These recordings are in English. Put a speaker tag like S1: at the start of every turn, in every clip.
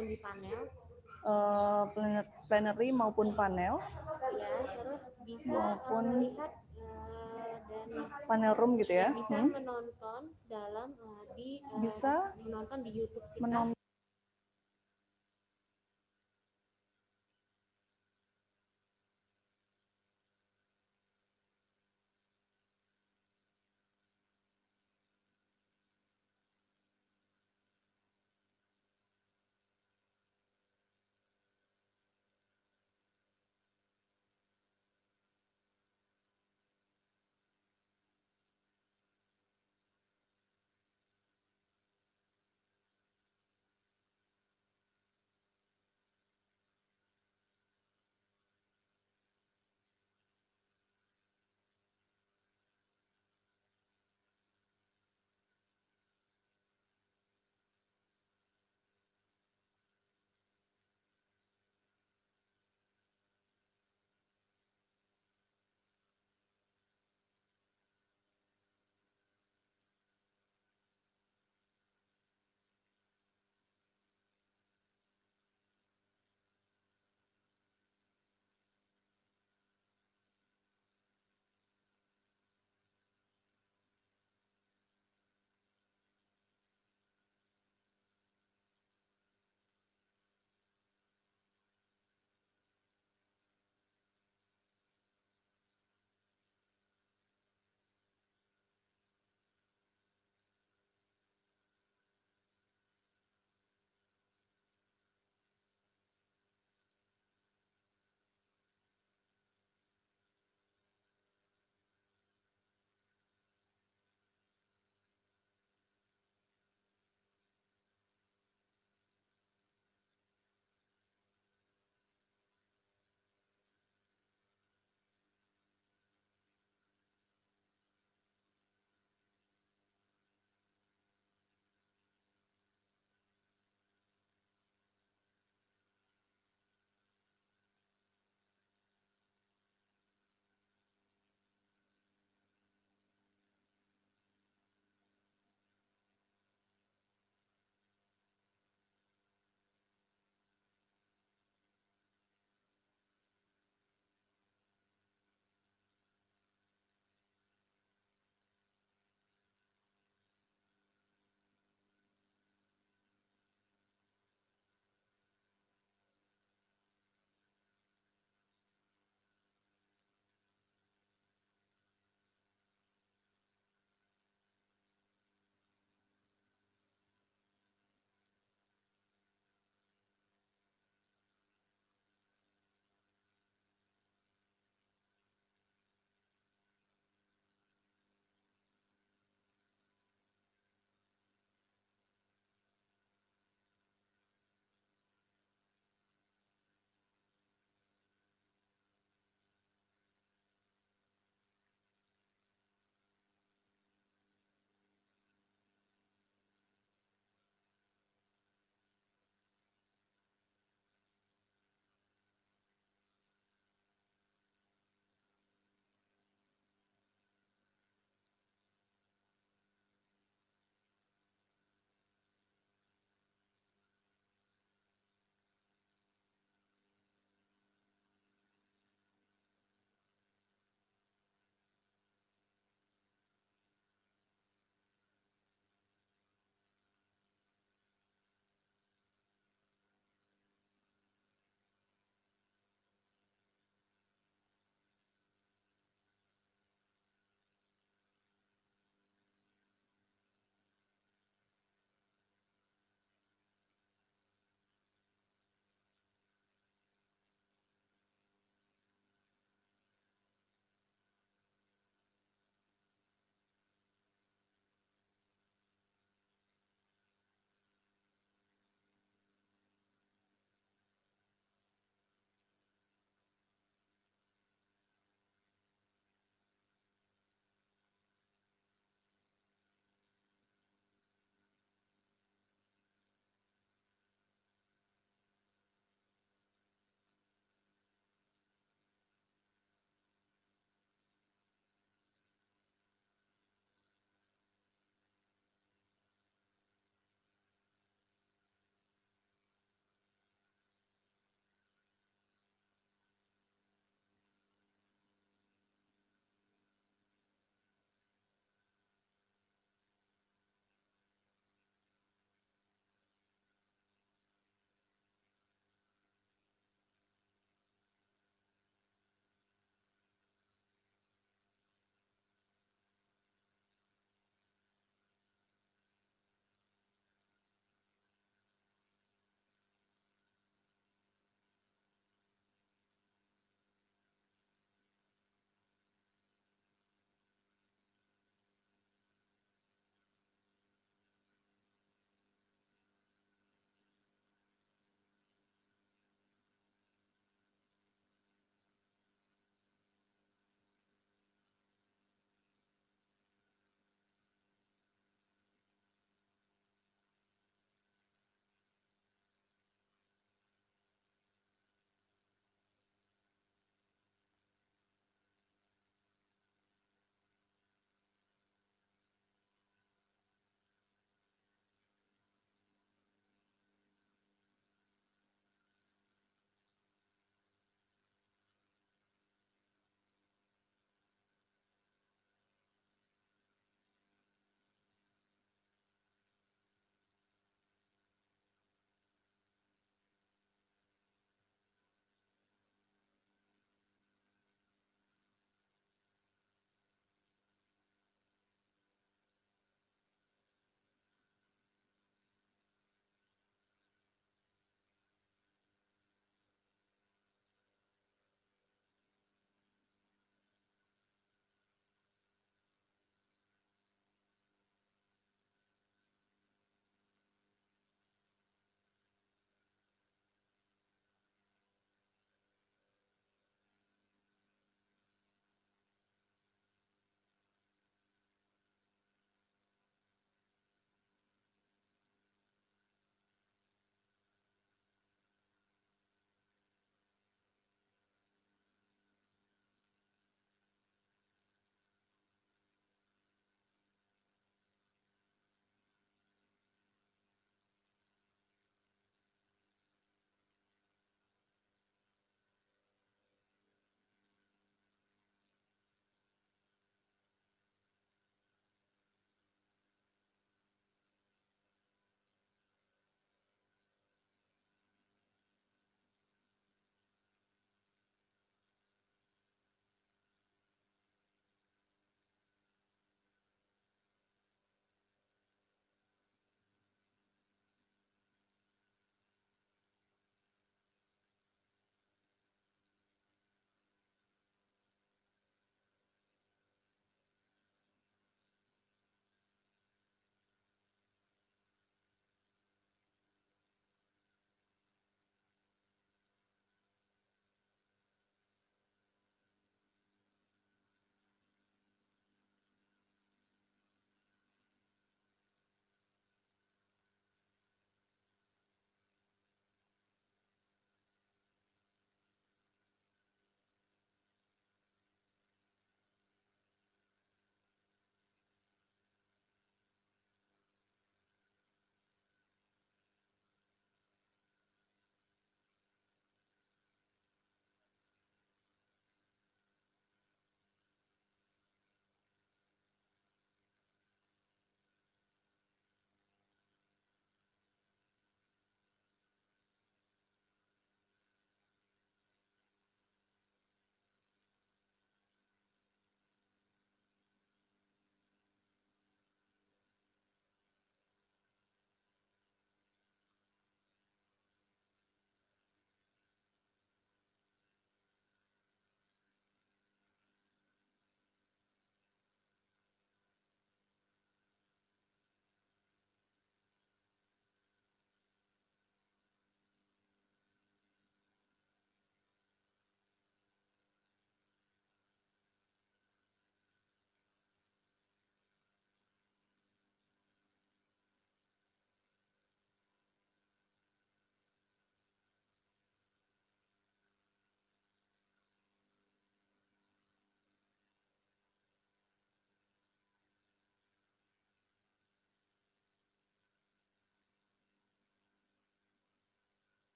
S1: di panel.
S2: Plenary maupun panel.
S1: Ya, terus bisa
S2: maupun
S1: melihat dan
S2: panel room gitu ya.
S1: Bisa menonton dalam
S2: bisa
S1: menonton di YouTube kita.
S2: menonton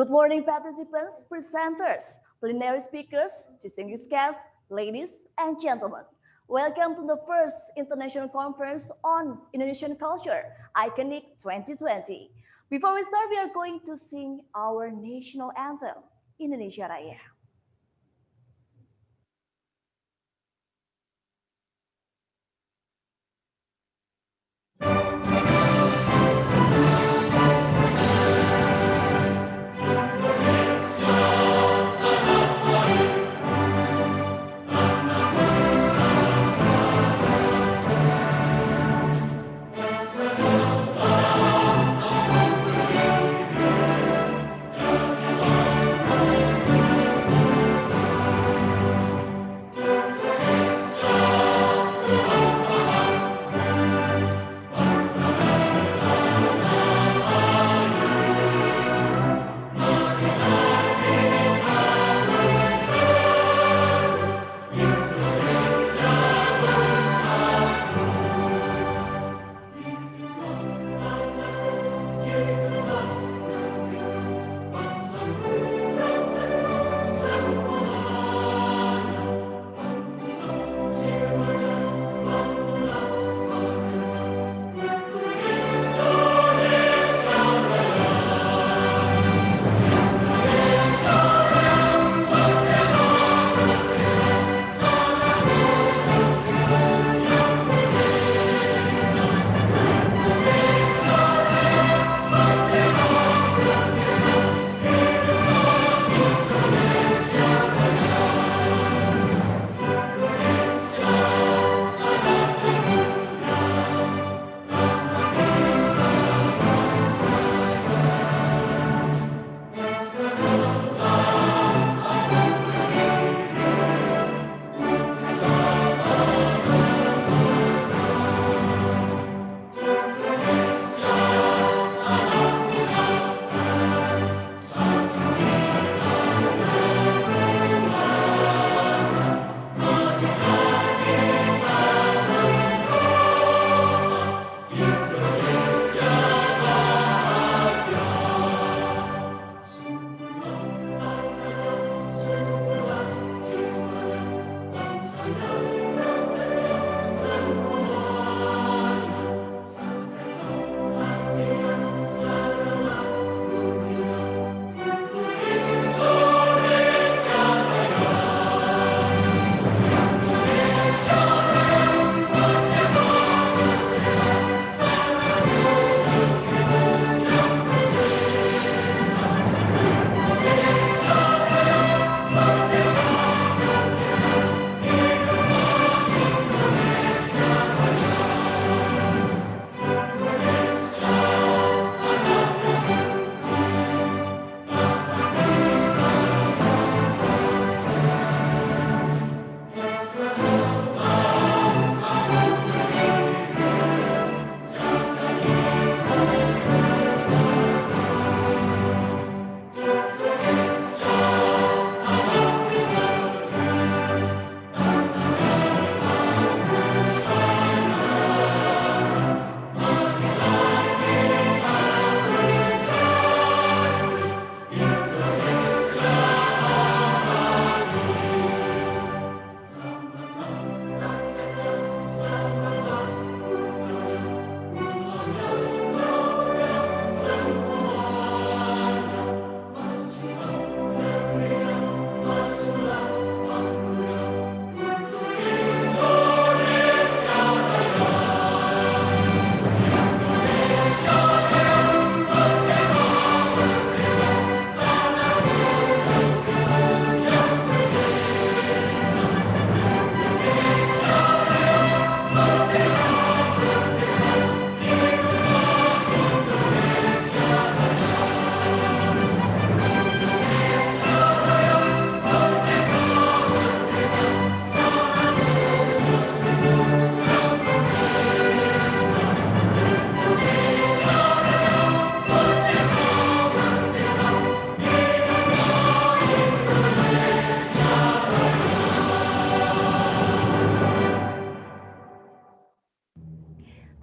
S2: Good morning, participants, presenters.
S3: plenary speakers, distinguished guests, ladies and gentlemen. Welcome to the first International Conference on Indonesian Culture, Iconic 2020. Before we start, we are going to sing our national anthem, Indonesia Raya.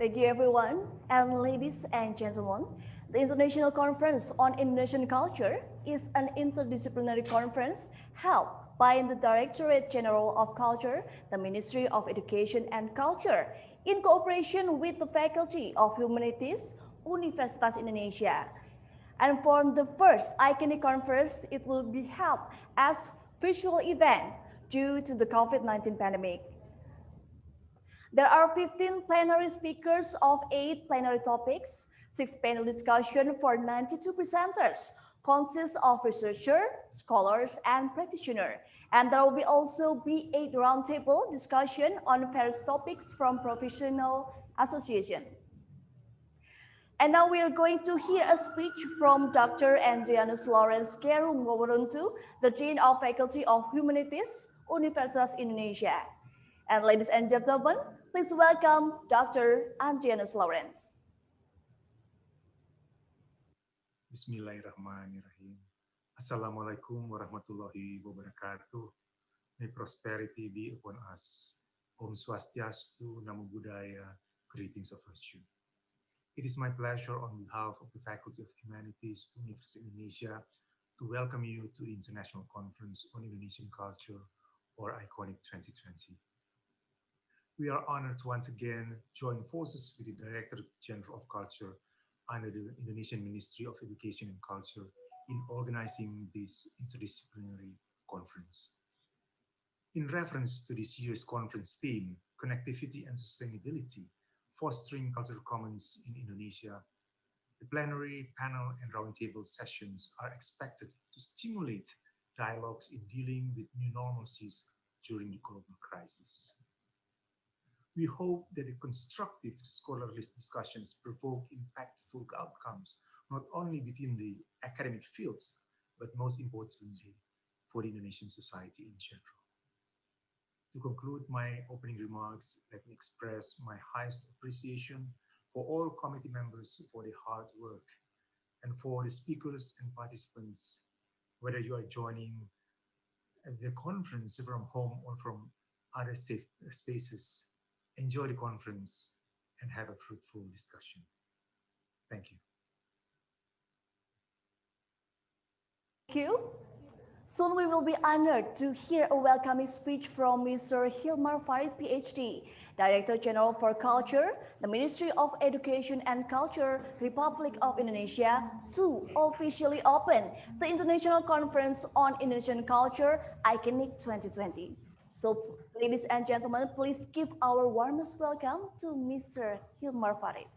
S3: Thank you everyone, and ladies and gentlemen, The International Conference on Indonesian Culture is an interdisciplinary conference held by the Directorate General of Culture, the Ministry of Education and Culture, in cooperation with the Faculty of Humanities, Universitas Indonesia. And for the first iconic conference, it will be held as virtual event due to the COVID-19 pandemic. There are 15 plenary speakers of 8 plenary topics, 6 panel discussion for 92 presenters, consists of researchers, scholars, and practitioners. And there will also be 8 roundtable discussion on various topics from professional association. And now we are going to hear a speech from Dr. Andrianus Lawrence Gerung Ngoworuntu, the Dean of Faculty of Humanities, Universitas Indonesia. And ladies and gentlemen, please welcome Dr. Andrianus Lawrence.
S4: Bismillahirrahmanirrahim. Assalamualaikum warahmatullahi wabarakatuh. May prosperity be upon us. Om Swastiastu, Namo Buddhaya, greetings of virtue. It is my pleasure on behalf of the Faculty of Humanities, University of Indonesia, to welcome you to the International Conference on Indonesian Culture, or ICONIC 2020. We are honored to once again join forces with the Director General of Culture under the Indonesian Ministry of Education and Culture in organizing this interdisciplinary conference. In reference to this year's conference theme, Connectivity and Sustainability, Fostering Cultural Commons in Indonesia, the plenary, panel, and roundtable sessions are expected to stimulate dialogues in dealing with new normalcies during the global crisis. We hope that the constructive scholarly discussions provoke impactful outcomes, not only within the academic fields, but most importantly, for the Indonesian society in general. To conclude my opening remarks, let me express my highest appreciation for all committee members for their hard work, and for the speakers and participants, whether you are joining the conference from home or from other safe spaces. Enjoy the conference and have a fruitful discussion. Thank you.
S3: Thank you. Soon we will be honored to hear a welcoming speech from Mr. Hilmar Farid, PhD, Director General for Culture, the Ministry of Education and Culture, Republic of Indonesia, to officially open the International Conference on Indonesian Culture, ICONIC 2020. So, ladies and gentlemen, please give our warmest welcome to Mr. Hilmar Farid.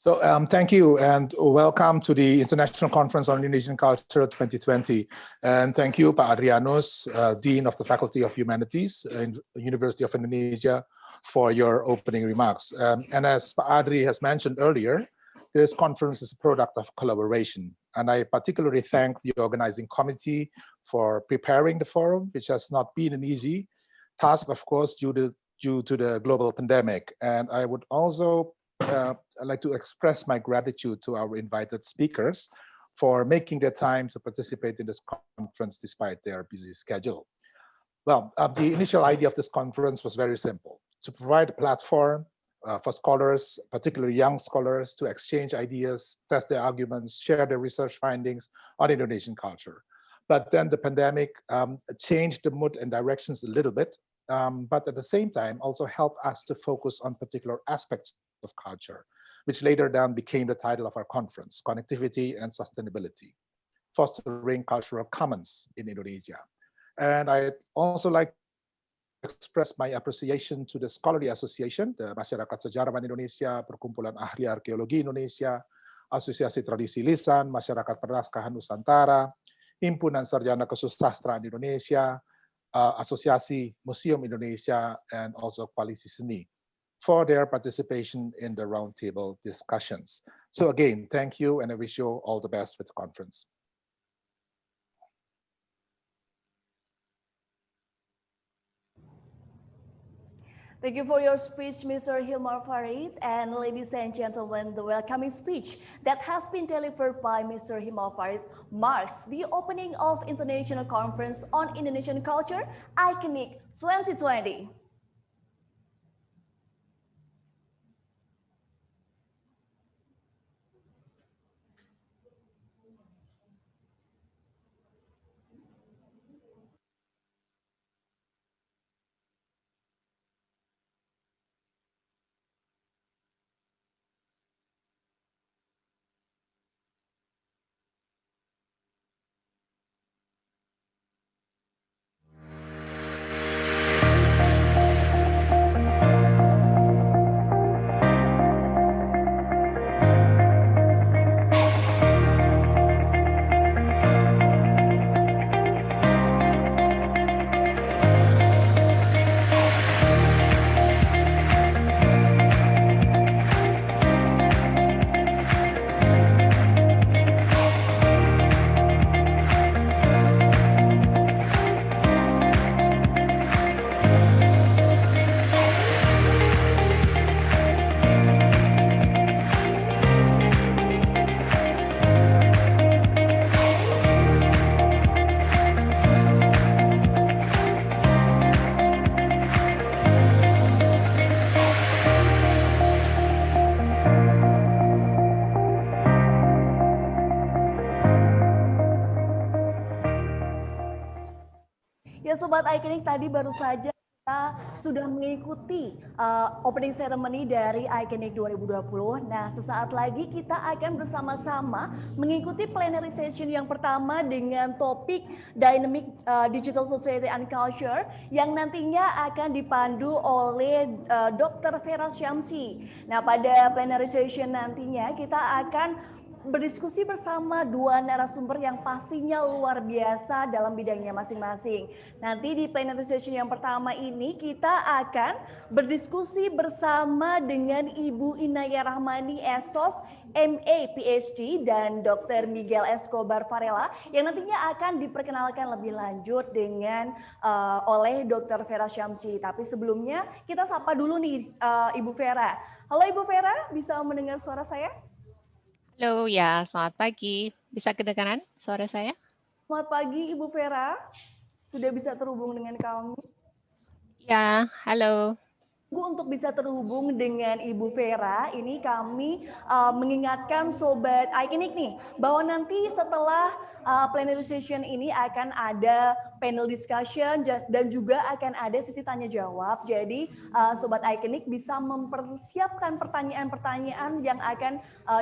S5: So thank you and welcome to the International Conference on Indonesian Culture 2020. And thank you, Pak Adrianus, Dean of the Faculty of Humanities in University of Indonesia, for your opening remarks. And as Pak Adri has mentioned earlier, this conference is a product of collaboration. And I particularly thank the organizing committee for preparing the forum, which has not been an easy task, of course, due to the global pandemic. And I would also like to express my gratitude to our invited speakers for making the time to participate in this conference despite their busy schedule. Well, the initial idea of this conference was very simple: to provide a platform for scholars, particularly young scholars, to exchange ideas, test their arguments, share their research findings on Indonesian culture. But then the pandemic changed the mood and directions a little bit, but at the same time also helped us to focus on particular aspects of culture, which later down became the title of our conference, Connectivity and Sustainability, Fostering Cultural Commons in Indonesia. And I'd also like to express my appreciation to the Scholarly Association, the Masyarakat Sejarawan Indonesia, Perkumpulan Ahli Arkeologi Indonesia, Asosiasi Tradisi Lisan, Masyarakat Penaskahan Nusantara, Himpunan Sarjana Kesusastraan Indonesia, Asosiasi Museum Indonesia, and also Koalisi Seni for their participation in the roundtable discussions. So again, thank you, and I wish you all the best with the conference.
S3: Thank you for your speech, Mr. Hilmar Farid. And ladies and gentlemen, the welcoming speech that has been delivered by Mr. Hilmar Farid marks the opening of International Conference on Indonesian Culture, ICONIC 2020. Ya Sobat Ikonik, tadi baru saja kita sudah mengikuti opening ceremony dari Ikonik 2020. Nah, sesaat lagi kita akan bersama-sama mengikuti plenary session yang pertama dengan topik Dynamic Digital Society and Culture yang nantinya akan dipandu oleh Dr. Vera Syamsi. Nah, pada plenary session nantinya kita akan berdiskusi bersama dua narasumber yang pastinya luar biasa dalam bidangnya masing-masing. Nanti di plenary session yang pertama ini kita akan berdiskusi bersama dengan Ibu Inaya Rahmani Esos, MA PhD, dan Dr. Miguel Escobar Varela yang nantinya akan diperkenalkan lebih lanjut dengan oleh Dr. Vera Syamsi. Tapi sebelumnya kita sapa dulu nih Ibu Vera. Halo Ibu Vera, bisa mendengar suara saya?
S6: Halo, ya, selamat pagi. Bisa kedengaran suara saya?
S3: Selamat pagi Ibu Vera, sudah bisa terhubung dengan kami.
S6: Ya, halo.
S3: Bu, untuk bisa terhubung dengan Ibu Vera, ini kami mengingatkan Sobat Ikonik nih, bahwa nanti setelah plenary session ini akan ada panel discussion dan juga akan ada sesi tanya jawab. Jadi Sobat Ikonik bisa mempersiapkan pertanyaan-pertanyaan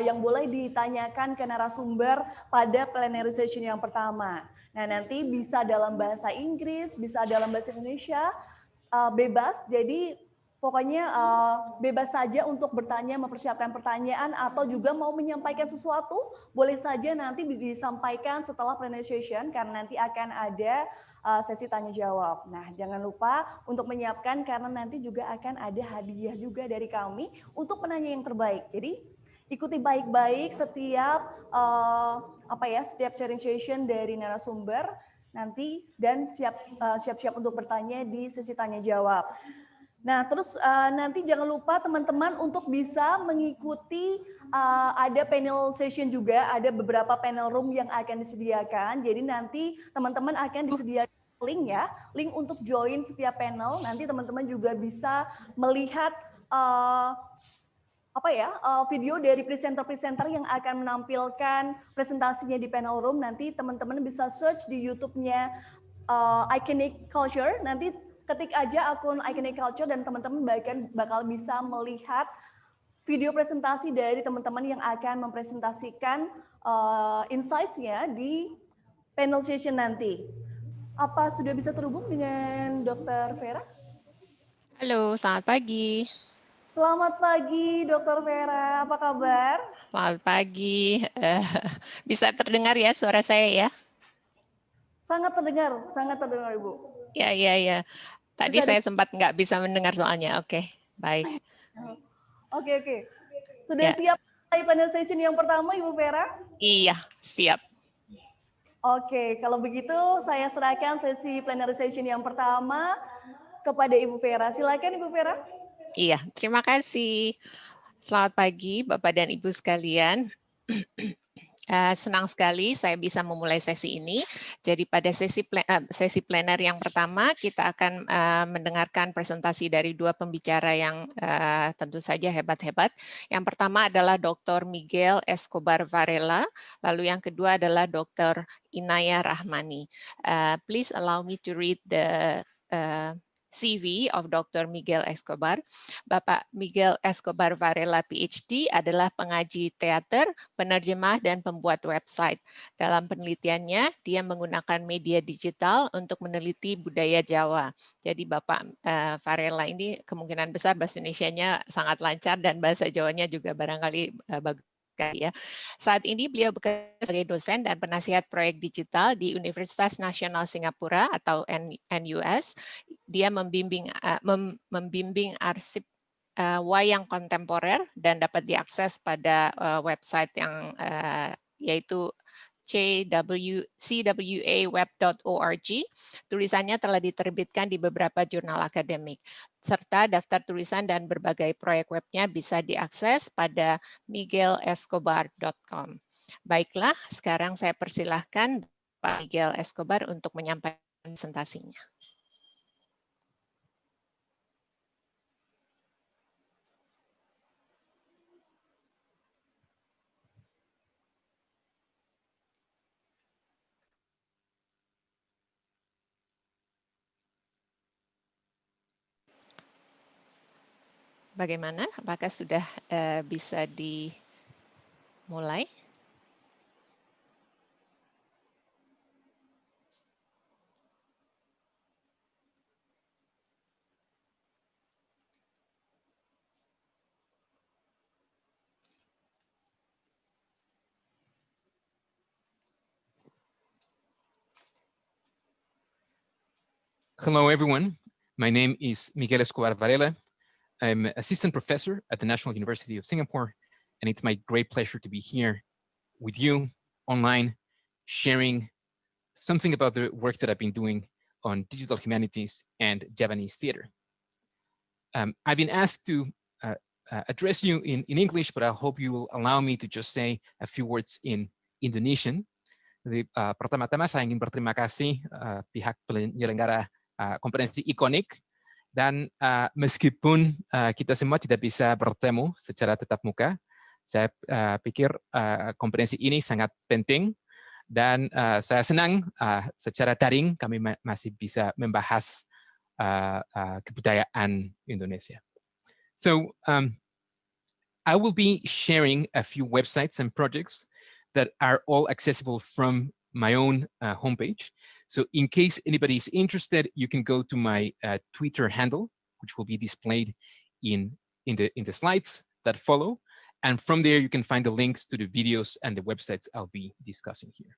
S3: yang boleh ditanyakan ke narasumber pada plenary session yang pertama. Nah, nanti bisa dalam bahasa Inggris, bisa dalam bahasa Indonesia, bebas. Jadi pokoknya bebas saja untuk bertanya, mempersiapkan pertanyaan, atau juga mau menyampaikan sesuatu, boleh saja nanti disampaikan setelah plenary session, karena nanti akan ada sesi tanya jawab. Nah, jangan lupa untuk menyiapkan, karena nanti juga akan ada hadiah juga dari kami untuk penanya yang terbaik. Jadi ikuti baik-baik setiap setiap sharing session dari narasumber nanti, dan siap-siap untuk bertanya di sesi tanya jawab. Nah, terus nanti jangan lupa teman-teman untuk bisa mengikuti ada panel session juga, ada beberapa panel room yang akan disediakan. Jadi nanti teman-teman akan disediakan link ya, link untuk join setiap panel. Nanti teman-teman juga bisa melihat video dari presenter-presenter yang akan menampilkan presentasinya di panel room. Nanti teman-teman bisa search di YouTube-nya Ikonik Culture. Nanti ketik aja akun Ikonik Culture dan teman-teman bakal bisa melihat video presentasi dari teman-teman yang akan mempresentasikan insights-nya di panel session nanti. Apa sudah bisa terhubung dengan Dr. Vera?
S6: Halo, selamat pagi.
S3: Selamat pagi Dr. Vera, apa kabar?
S6: Selamat pagi. Bisa terdengar ya suara saya ya?
S3: Sangat terdengar Ibu.
S6: Ya. Tadi saya sempat nggak bisa mendengar soalnya. Oke, baik.
S3: Oke. Sudah siap panel session yang pertama, Ibu Vera?
S6: Iya, siap.
S3: Oke, kalau begitu saya serahkan sesi plenary session yang pertama kepada Ibu Vera. Silakan Ibu Vera.
S6: Iya, terima kasih. Selamat pagi Bapak dan Ibu sekalian. Senang sekali saya bisa memulai sesi ini. Jadi pada sesi plenar yang pertama kita akan mendengarkan presentasi dari dua pembicara yang tentu saja hebat-hebat. Yang pertama adalah Dr. Miguel Escobar Varela, lalu yang kedua adalah Dr. Inaya Rahmani. Please allow me to read the CV of Dr. Miguel Escobar. Bapak Miguel Escobar Varela PhD adalah pengaji teater, penerjemah, dan pembuat website. Dalam penelitiannya, dia menggunakan media digital untuk meneliti budaya Jawa. Jadi Bapak Varela ini kemungkinan besar bahasa Indonesianya sangat lancar dan bahasa Jawanya juga barangkali bagus. Ya. Saat ini beliau bekerja sebagai dosen dan penasihat proyek digital di Universitas Nasional Singapura atau NUS. Dia membimbing arsip wayang kontemporer dan dapat diakses pada website yang yaitu cwaweb.org. Tulisannya telah diterbitkan di beberapa jurnal akademik, serta daftar tulisan dan berbagai proyek webnya bisa diakses pada miguelescobar.com. Baiklah, sekarang saya persilahkan Pak Miguel Escobar untuk menyampaikan presentasinya. Bagaimana? Apakah sudah bisa dimulai?
S7: Hello, everyone. My name is Miguel Escobar Varela. I'm assistant professor at the National University of Singapore, and it's my great pleasure to be here with you online, sharing something about the work that I've been doing on digital humanities and Javanese theater. I've been asked to address you in English, but I hope you will allow me to just say a few words in Indonesian. Jadi, pertama-tama saya ingin berterima kasih pihak penyelenggara konferensi ikonik, dan meskipun kita semua tidak bisa bertemu secara tatap muka, saya pikir konferensi ini sangat penting, dan saya senang secara daring kami masih bisa membahas kebudayaan Indonesia. So I will be sharing a few websites and projects that are all accessible from my own homepage. So in case anybody is interested, you can go to my Twitter handle, which will be displayed in the slides that follow. And from there, you can find the links to the videos and the websites I'll be discussing here.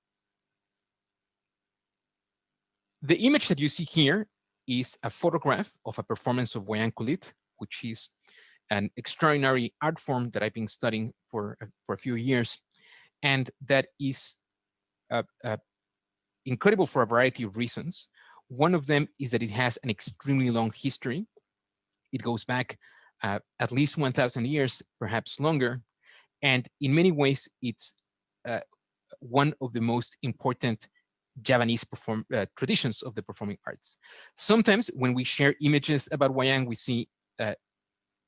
S7: The image that you see here is a photograph of a performance of wayang kulit, which is an extraordinary art form that I've been studying for a few years, and that is incredible for a variety of reasons. One of them is that it has an extremely long history. It goes back at least 1,000 years, perhaps longer, and in many ways, it's one of the most important Javanese traditions of the performing arts. Sometimes when we share images about wayang, we see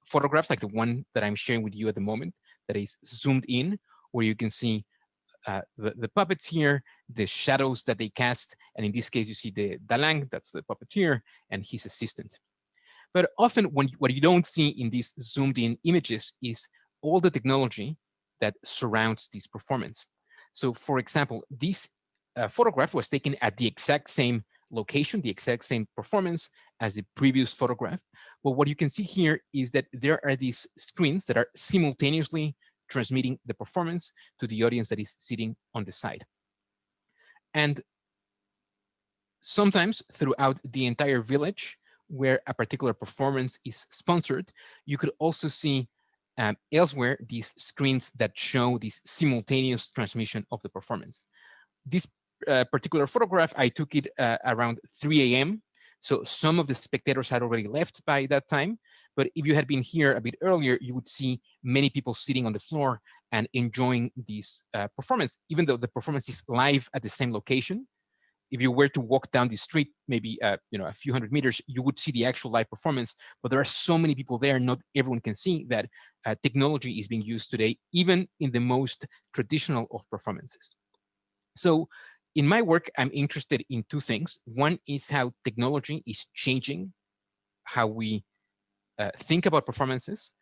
S7: photographs like the one that I'm sharing with you at the moment that is zoomed in, where you can see the puppets here, the shadows that they cast, and in this case, you see the dalang, that's the puppeteer, and his assistant. But often what you don't see in these zoomed in images is all the technology that surrounds this performance. So for example, this photograph was taken at the exact same location, the exact same performance as the previous photograph. But what you can see here is that there are these screens that are simultaneously transmitting the performance to the audience that is sitting on the side. And sometimes throughout the entire village where a particular performance is sponsored, you could also see elsewhere these screens that show this simultaneous transmission of the performance. This particular photograph, I took it around 3 a.m. So some of the spectators had already left by that time. But if you had been here a bit earlier, you would see many people sitting on the floor and enjoying this performance, even though the performance is live at the same location. If you were to walk down the street, maybe a few hundred meters, you would see the actual live performance. But there are so many people there, not everyone can see that technology is being used today, even in the most traditional of performances. So in my work, I'm interested in two things. One is how technology is changing how we think about performances,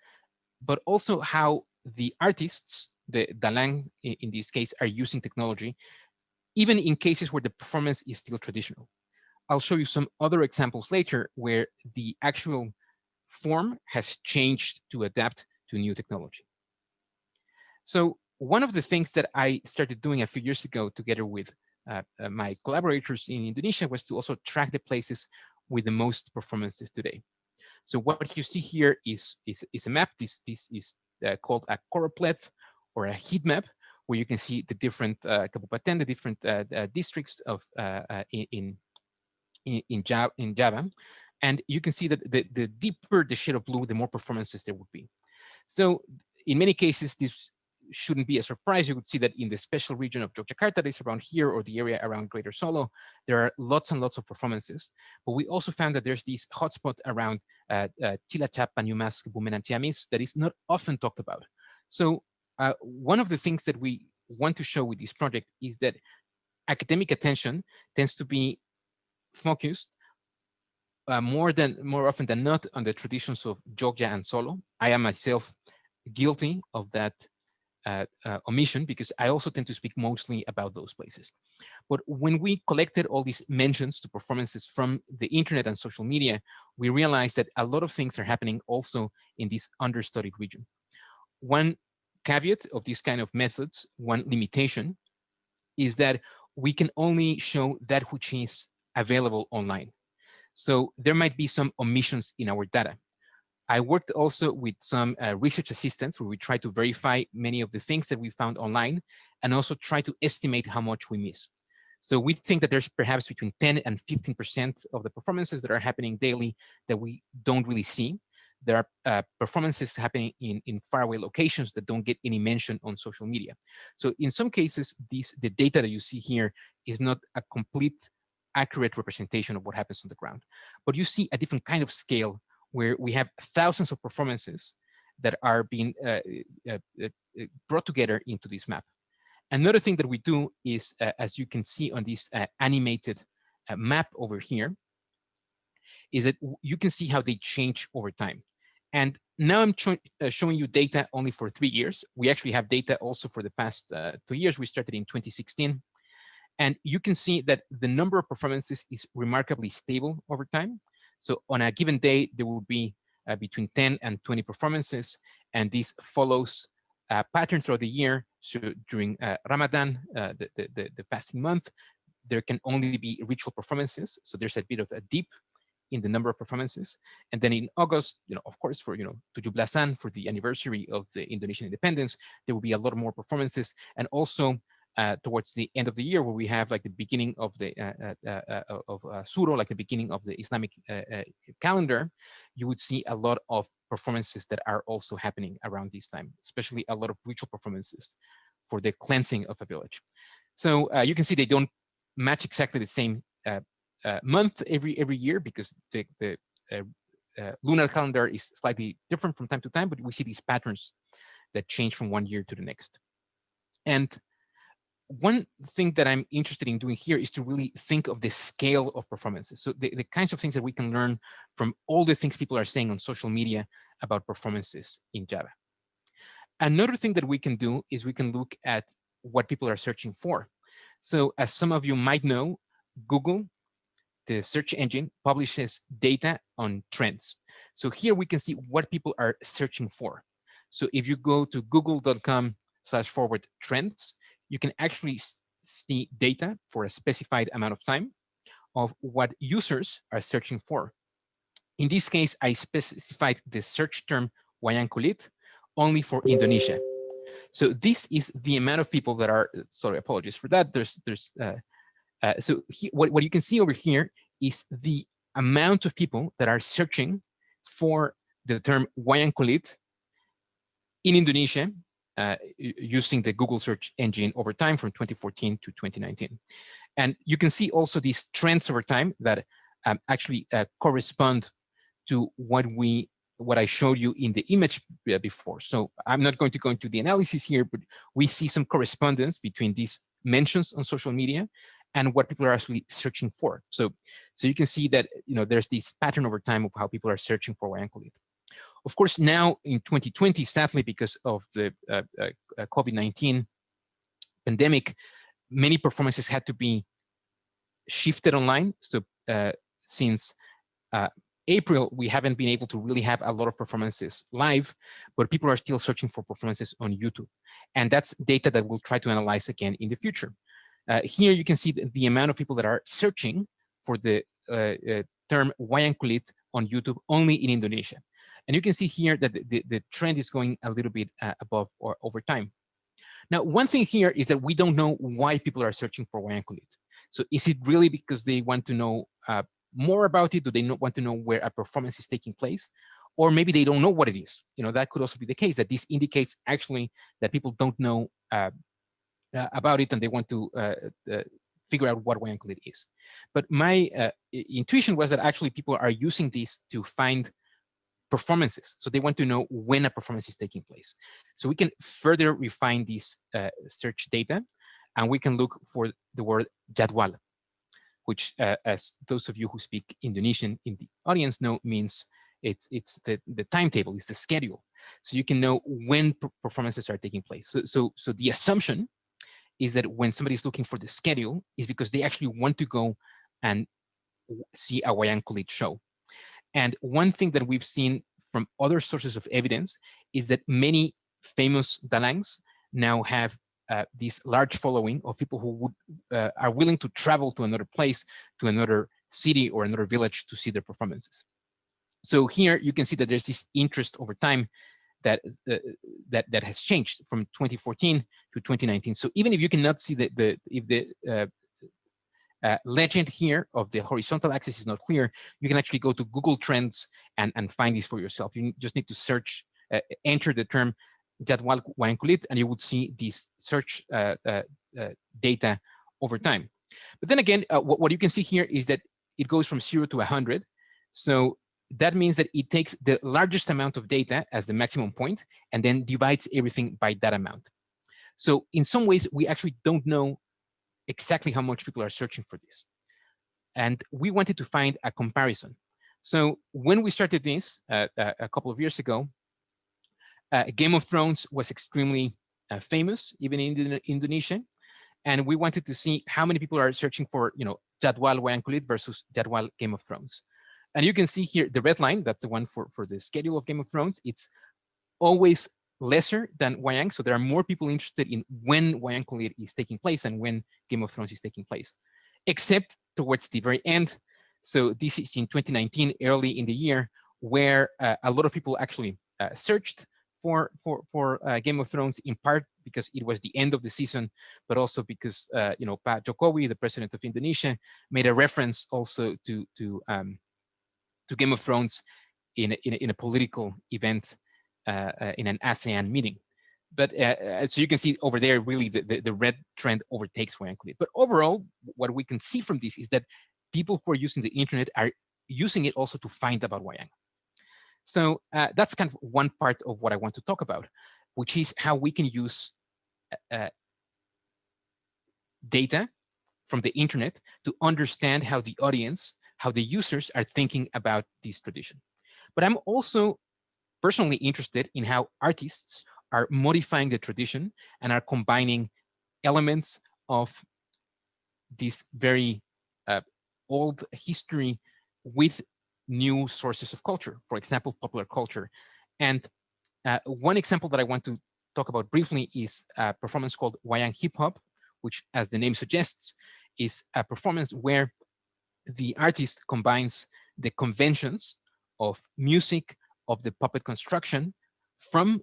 S7: but also how the artists, the dalang in this case, are using technology, even in cases where the performance is still traditional. I'll show you some other examples later where the actual form has changed to adapt to new technology. So one of the things that I started doing a few years ago together with my collaborators in Indonesia was to also track the places with the most performances today. So what you see here is a map. This is called a choropleth or a heat map, where you can see the different kabupaten, the different districts of in Java, and you can see that the deeper the shade of blue, the more performances there would be. So in many cases, this shouldn't be a surprise. You would see that in the special region of Yogyakarta that is around here, or the area around Greater Solo, there are lots and lots of performances. But we also found that there's this hotspot around Cilacap, Banyumas, Kebumen, and Ciamis that is not often talked about. So one of the things that we want to show with this project is that academic attention tends to be focused more often than not on the traditions of Jogja and Solo. I am myself guilty of that omission because I also tend to speak mostly about those places. But when we collected all these mentions to performances from the internet and social media, we realized that a lot of things are happening also in this understudied region. One caveat of these kind of methods, one limitation, is that we can only show that which is available online. So there might be some omissions in our data. I worked also with some research assistants where we try to verify many of the things that we found online and also try to estimate how much we miss. So we think that there's perhaps between 10 and 15% of the performances that are happening daily that we don't really see. There are performances happening in faraway locations that don't get any mention on social media. So in some cases, the data that you see here is not a complete, accurate representation of what happens on the ground. But you see a different kind of scale where we have thousands of performances that are being brought together into this map. Another thing that we do is, as you can see on this animated map over here, is that you can see how they change over time. And now I'm showing you data only for 3 years. We actually have data also for the past 2 years. We started in 2016. And you can see that the number of performances is remarkably stable over time. So on a given day, there will be between 10 and 20 performances. And this follows a pattern throughout the year. So during Ramadan, the fasting month, there can only be ritual performances. So there's a bit of a dip in the number of performances. And then in August, of course, for 17 for the anniversary of the Indonesian independence, there will be a lot more performances. And also towards the end of the year, where we have like the beginning of the Suro, like the beginning of the Islamic calendar, you would see a lot of performances that are also happening around this time, especially a lot of ritual performances for the cleansing of a village. So you can see they don't match exactly the same month every year because the lunar calendar is slightly different from time to time, but we see these patterns that change from one year to the next. And one thing that I'm interested in doing here is to really think of the scale of performances. So the kinds of things that we can learn from all the things people are saying on social media about performances in Java. Another thing that we can do is we can look at what people are searching for. So as some of you might know, Google, the search engine, publishes data on trends. So here we can see what people are searching for. So if you go to google.com/trends, you can actually see data for a specified amount of time of what users are searching for. In this case, I specified the search term wayang kulit only for Indonesia. So this is the amount of people that are, sorry, apologies for that. What you can see over here is the amount of people that are searching for the term wayang kulit in Indonesia using the Google search engine over time from 2014 to 2019. And you can see also these trends over time that actually correspond to what I showed you in the image before. So I'm not going to go into the analysis here, but we see some correspondence between these mentions on social media and what people are actually searching for. So you can see that there's this pattern over time of how people are searching for wayang kulit. Of course, now in 2020, sadly, because of the COVID-19 pandemic, many performances had to be shifted online. So since April, we haven't been able to really have a lot of performances live, but people are still searching for performances on YouTube. And that's data that we'll try to analyze again in the future. Here you can see the amount of people that are searching for the term wayang kulit on YouTube only in Indonesia. And you can see here that the trend is going a little bit above or over time. Now, one thing here is that we don't know why people are searching for wayang kulit. So is it really because they want to know more about it? Do they not want to know where a performance is taking place? Or maybe they don't know what it is. That could also be the case, that this indicates actually that people don't know about it and they want to figure out what wayang kulit is. But my intuition was that actually people are using this to find performances. So they want to know when a performance is taking place. So we can further refine this search data and we can look for the word jadwal. which, as those of you who speak Indonesian in the audience know, means it's the timetable, it's the schedule. So you can know when performances are taking place. So the assumption is that when somebody's looking for the schedule is because they actually want to go and see a wayang kulit show. And one thing that we've seen from other sources of evidence is that many famous dalangs now have this large following of people who would are willing to travel to another place, to another city or another village to see their performances. So here you can see that there's this interest over time that that has changed from 2014 to 2019. So even if you cannot see the legend here of the horizontal axis is not clear, you can actually go to Google Trends and find this for yourself. You just need to search, enter the term Jadwal Wayang Kulit, and you would see these search data over time. But then again, what you can see here is that it goes from 0 to 100. So that means that it takes the largest amount of data as the maximum point and then divides everything by that amount. So in some ways, we actually don't know exactly how much people are searching for this. And we wanted to find a comparison. So when we started this a couple of years ago, Game of Thrones was extremely famous, even in Indonesia. And we wanted to see how many people are searching for, Jadwal Wayang Kulit versus Jadwal Game of Thrones. And you can see here the red line, that's the one for the schedule of Game of Thrones. It's always lesser than Wayang. So there are more people interested in when Wayang Kulit is taking place and when Game of Thrones is taking place, except towards the very end. So this is in 2019, early in the year, where a lot of people actually searched for Game of Thrones, in part because it was the end of the season, but also because Pak Jokowi, the president of Indonesia, made a reference also to Game of Thrones in a political event in an ASEAN meeting. But so you can see over there, really the red trend overtakes Wayang Kulit. But overall, what we can see from this is that people who are using the internet are using it also to find about Wayang. So that's kind of one part of what I want to talk about, which is how we can use data from the internet to understand how the audience, how the users are thinking about this tradition. But I'm also personally interested in how artists are modifying the tradition and are combining elements of this very old history with new sources of culture, for example, popular culture. And one example that I want to talk about briefly is a performance called Wayang Hip Hop, which, as the name suggests, is a performance where the artist combines the conventions of music, of the puppet construction from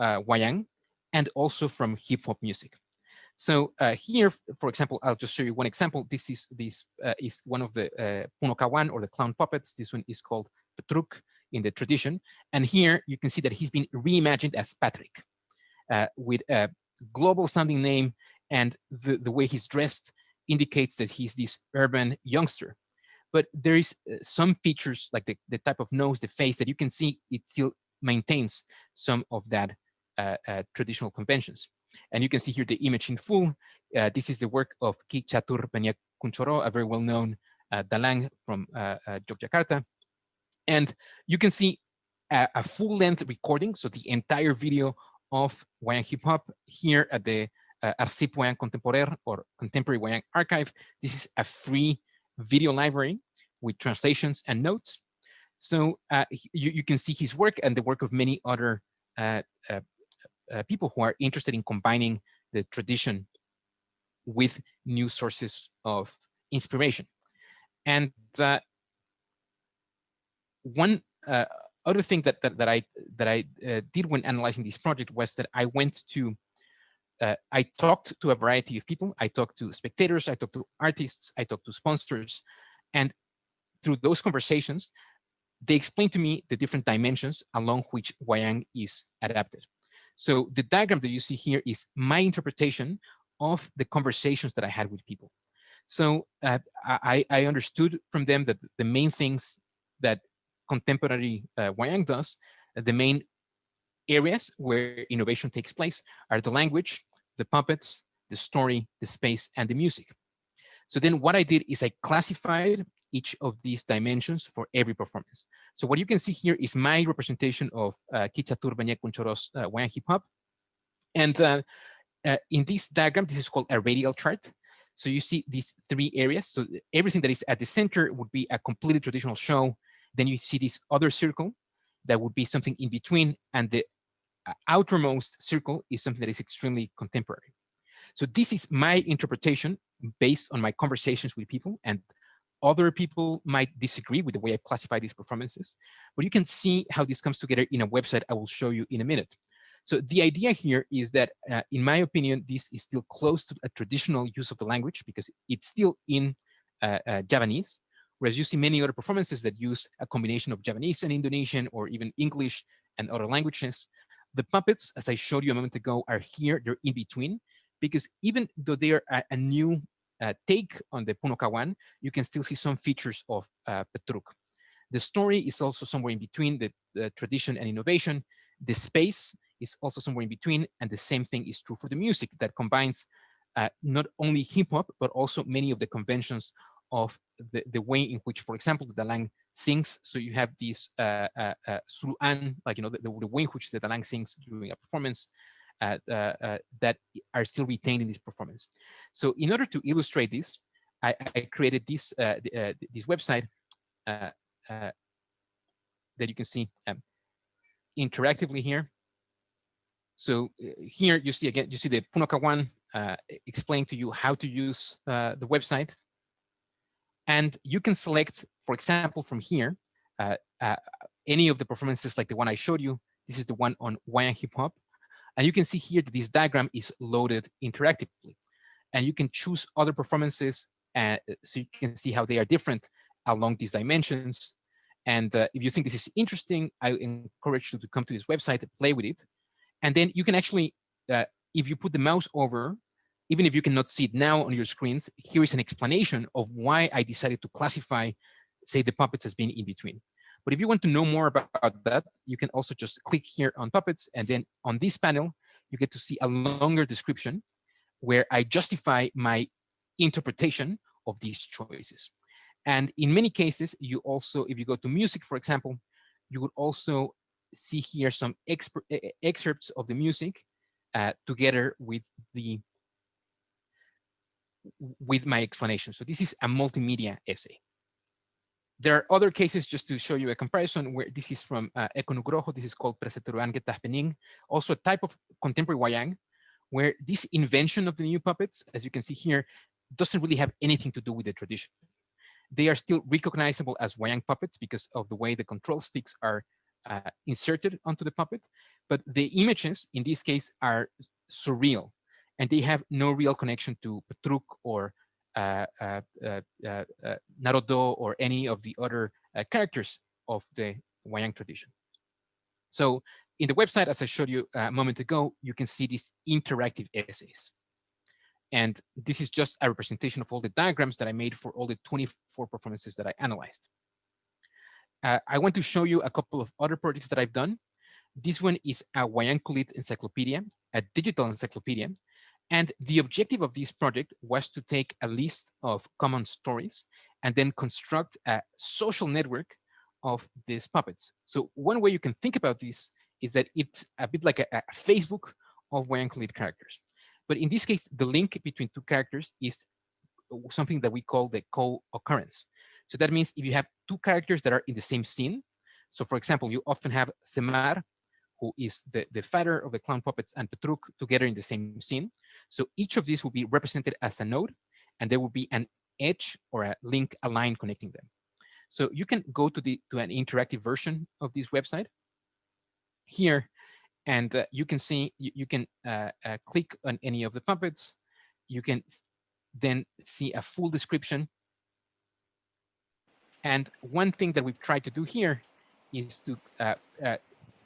S7: Wayang and also from hip hop music. So here, for example, I'll just show you one example. This is one of the Punokawan, or the clown puppets. This one is called Petruk in the tradition. And here you can see that he's been reimagined as Patrick with a global sounding name, and the way he's dressed indicates that he's this urban youngster. But there is some features like the type of nose, the face, that you can see it still maintains some of that traditional conventions. And you can see here the image in full. This is the work of Ki Catur Banyak Kunchoro, a very well-known dalang from Yogyakarta. And you can see a full-length recording, so the entire video of Wayang Hip Hop here at the Arsip Wayang Contemporer, or Contemporary Wayang Archive. This is a free video library with translations and notes. So you can see his work and the work of many other people who are interested in combining the tradition with new sources of inspiration. And one other thing that I did when analyzing this project was that I went to I talked to a variety of people. I talked to spectators, I talked to artists, I talked to sponsors, and through those conversations, they explained to me the different dimensions along which Wayang is adapted. So the diagram that you see here is my interpretation of the conversations that I had with people. So I understood from them that the main things that contemporary Wayang does, the main areas where innovation takes place, are the language, the puppets, the story, the space, and the music. So then what I did is I classified each of these dimensions for every performance. So what you can see here is my representation of Kichatur Banyak Kunchoro's Wayang Hip Hop. And in this diagram, this is called a radial chart. So you see these three areas. So everything that is at the center would be a completely traditional show. Then you see this other circle that would be something in between. And the outermost circle is something that is extremely contemporary. So this is my interpretation based on my conversations with people, and other people might disagree with the way I classify these performances, but you can see how this comes together in a website I will show you in a minute. So the idea here is that, in my opinion, this is still close to a traditional use of the language because it's still in Javanese, whereas you see many other performances that use a combination of Javanese and Indonesian or even English and other languages. The puppets, as I showed you a moment ago, are here, they're in between, because even though they are a new take on the Puno Kawan, you can still see some features of Petruk. The story is also somewhere in between the tradition and innovation. The space is also somewhere in between, and the same thing is true for the music that combines not only hip hop, but also many of the conventions of the way in which, for example, the Dalang sings. So you have these suluan, like, the way in which the Dalang sings during a performance that are still retained in this performance. So in order to illustrate this, I created this this website that you can see interactively here. So here you see again, you see the Puno Kawan explain to you how to use the website. And you can select, for example, from here, any of the performances like the one I showed you. This is the one on Wayang Hip Hop. And you can see here that this diagram is loaded interactively. And you can choose other performances so you can see how they are different along these dimensions. And if you think this is interesting, I encourage you to come to this website and play with it. And then you can actually, if you put the mouse over, even if you cannot see it now on your screens, here is an explanation of why I decided to classify, say, the puppets as being in between. But if you want to know more about that, you can also just click here on puppets. And then on this panel, you get to see a longer description where I justify my interpretation of these choices. And in many cases, you also, if you go to music, for example, you would also see here some excerpts of the music together with my explanation. So this is a multimedia essay. There are other cases, just to show you a comparison, where this is from Eko Nugroho. This is called Preseteruan Getah Pening, also a type of contemporary wayang, where this invention of the new puppets, as you can see here, doesn't really have anything to do with the tradition. They are still recognizable as wayang puppets because of the way the control sticks are inserted onto the puppet, but the images in this case are surreal, and they have no real connection to Petruk or Narodo or any of the other characters of the wayang tradition. So in the website, as I showed you a moment ago, you can see these interactive essays. And this is just a representation of all the diagrams that I made for all the 24 performances that I analyzed. I want to show you a couple of other projects that I've done. This one is a Wayang Kulit encyclopedia, a digital encyclopedia. And the objective of this project was to take a list of common stories and then construct a social network of these puppets. So one way you can think about this is that it's a bit like a Facebook of Wayang Kulit characters. But in this case, the link between two characters is something that we call the co-occurrence. So that means if you have two characters that are in the same scene, so for example, you often have Semar, who is the fighter of the clown puppets, and Petruk together in the same scene. So each of these will be represented as a node, and there will be an edge or a link, a line connecting them. So you can go to an interactive version of this website here, and you can see, you can click on any of the puppets. You can then see a full description. And one thing that we've tried to do here is to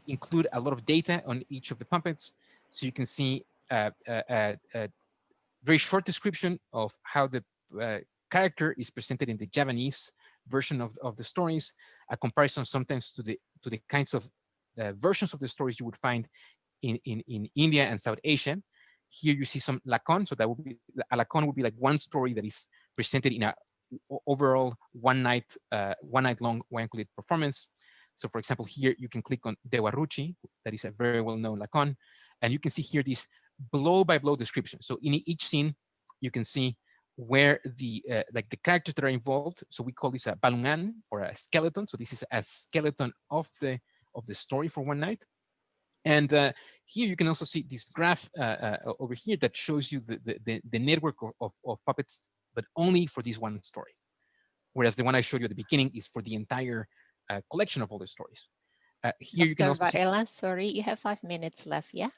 S7: include a lot of data on each of the puppets. So you can see a very short description of how the character is presented in the Javanese version of the stories, a comparison sometimes to the kinds of versions of the stories you would find in India and South Asia. Here you see some lakon, so that would be, a lakon would be like one story that is presented in a overall one night long wayang kulit performance. So for example, here you can click on Dewa Ruchi, that is a very well-known lakon, and you can see here this blow-by-blow description. So in each scene, you can see where the like the characters that are involved. So we call this a balungan or a skeleton. So this is a skeleton of the story for one night. And here you can also see this graph over here that shows you the network of puppets, but only for this one story. Whereas the one I showed you at the beginning is for the entire collection of all the stories. Here
S6: Dr.
S7: you can also
S6: Varela, sorry, you have 5 minutes left, yeah?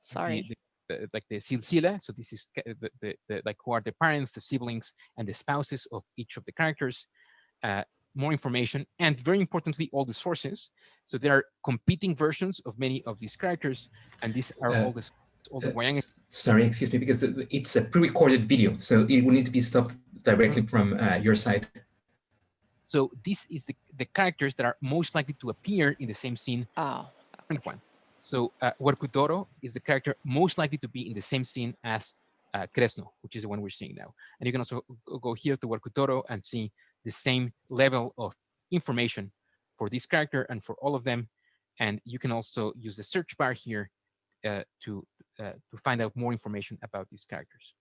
S6: Sorry.
S7: like the silsila. So this is the like who are the parents, the siblings, and the spouses of each of the characters. More information, and very importantly, all the sources. So there are competing versions of many of these characters, and these are all the wayang.
S8: Sorry, excuse me, because it's a pre-recorded video, so it will need to be stopped directly from your side.
S7: So this is the characters that are most likely to appear in the same scene.
S6: Oh,
S7: okay. One. So Huarcutoro is the character most likely to be in the same scene as Cresno, which is the one we're seeing now. And you can also go here to Huarcutoro and see the same level of information for this character and for all of them. And you can also use the search bar here to find out more information about these characters.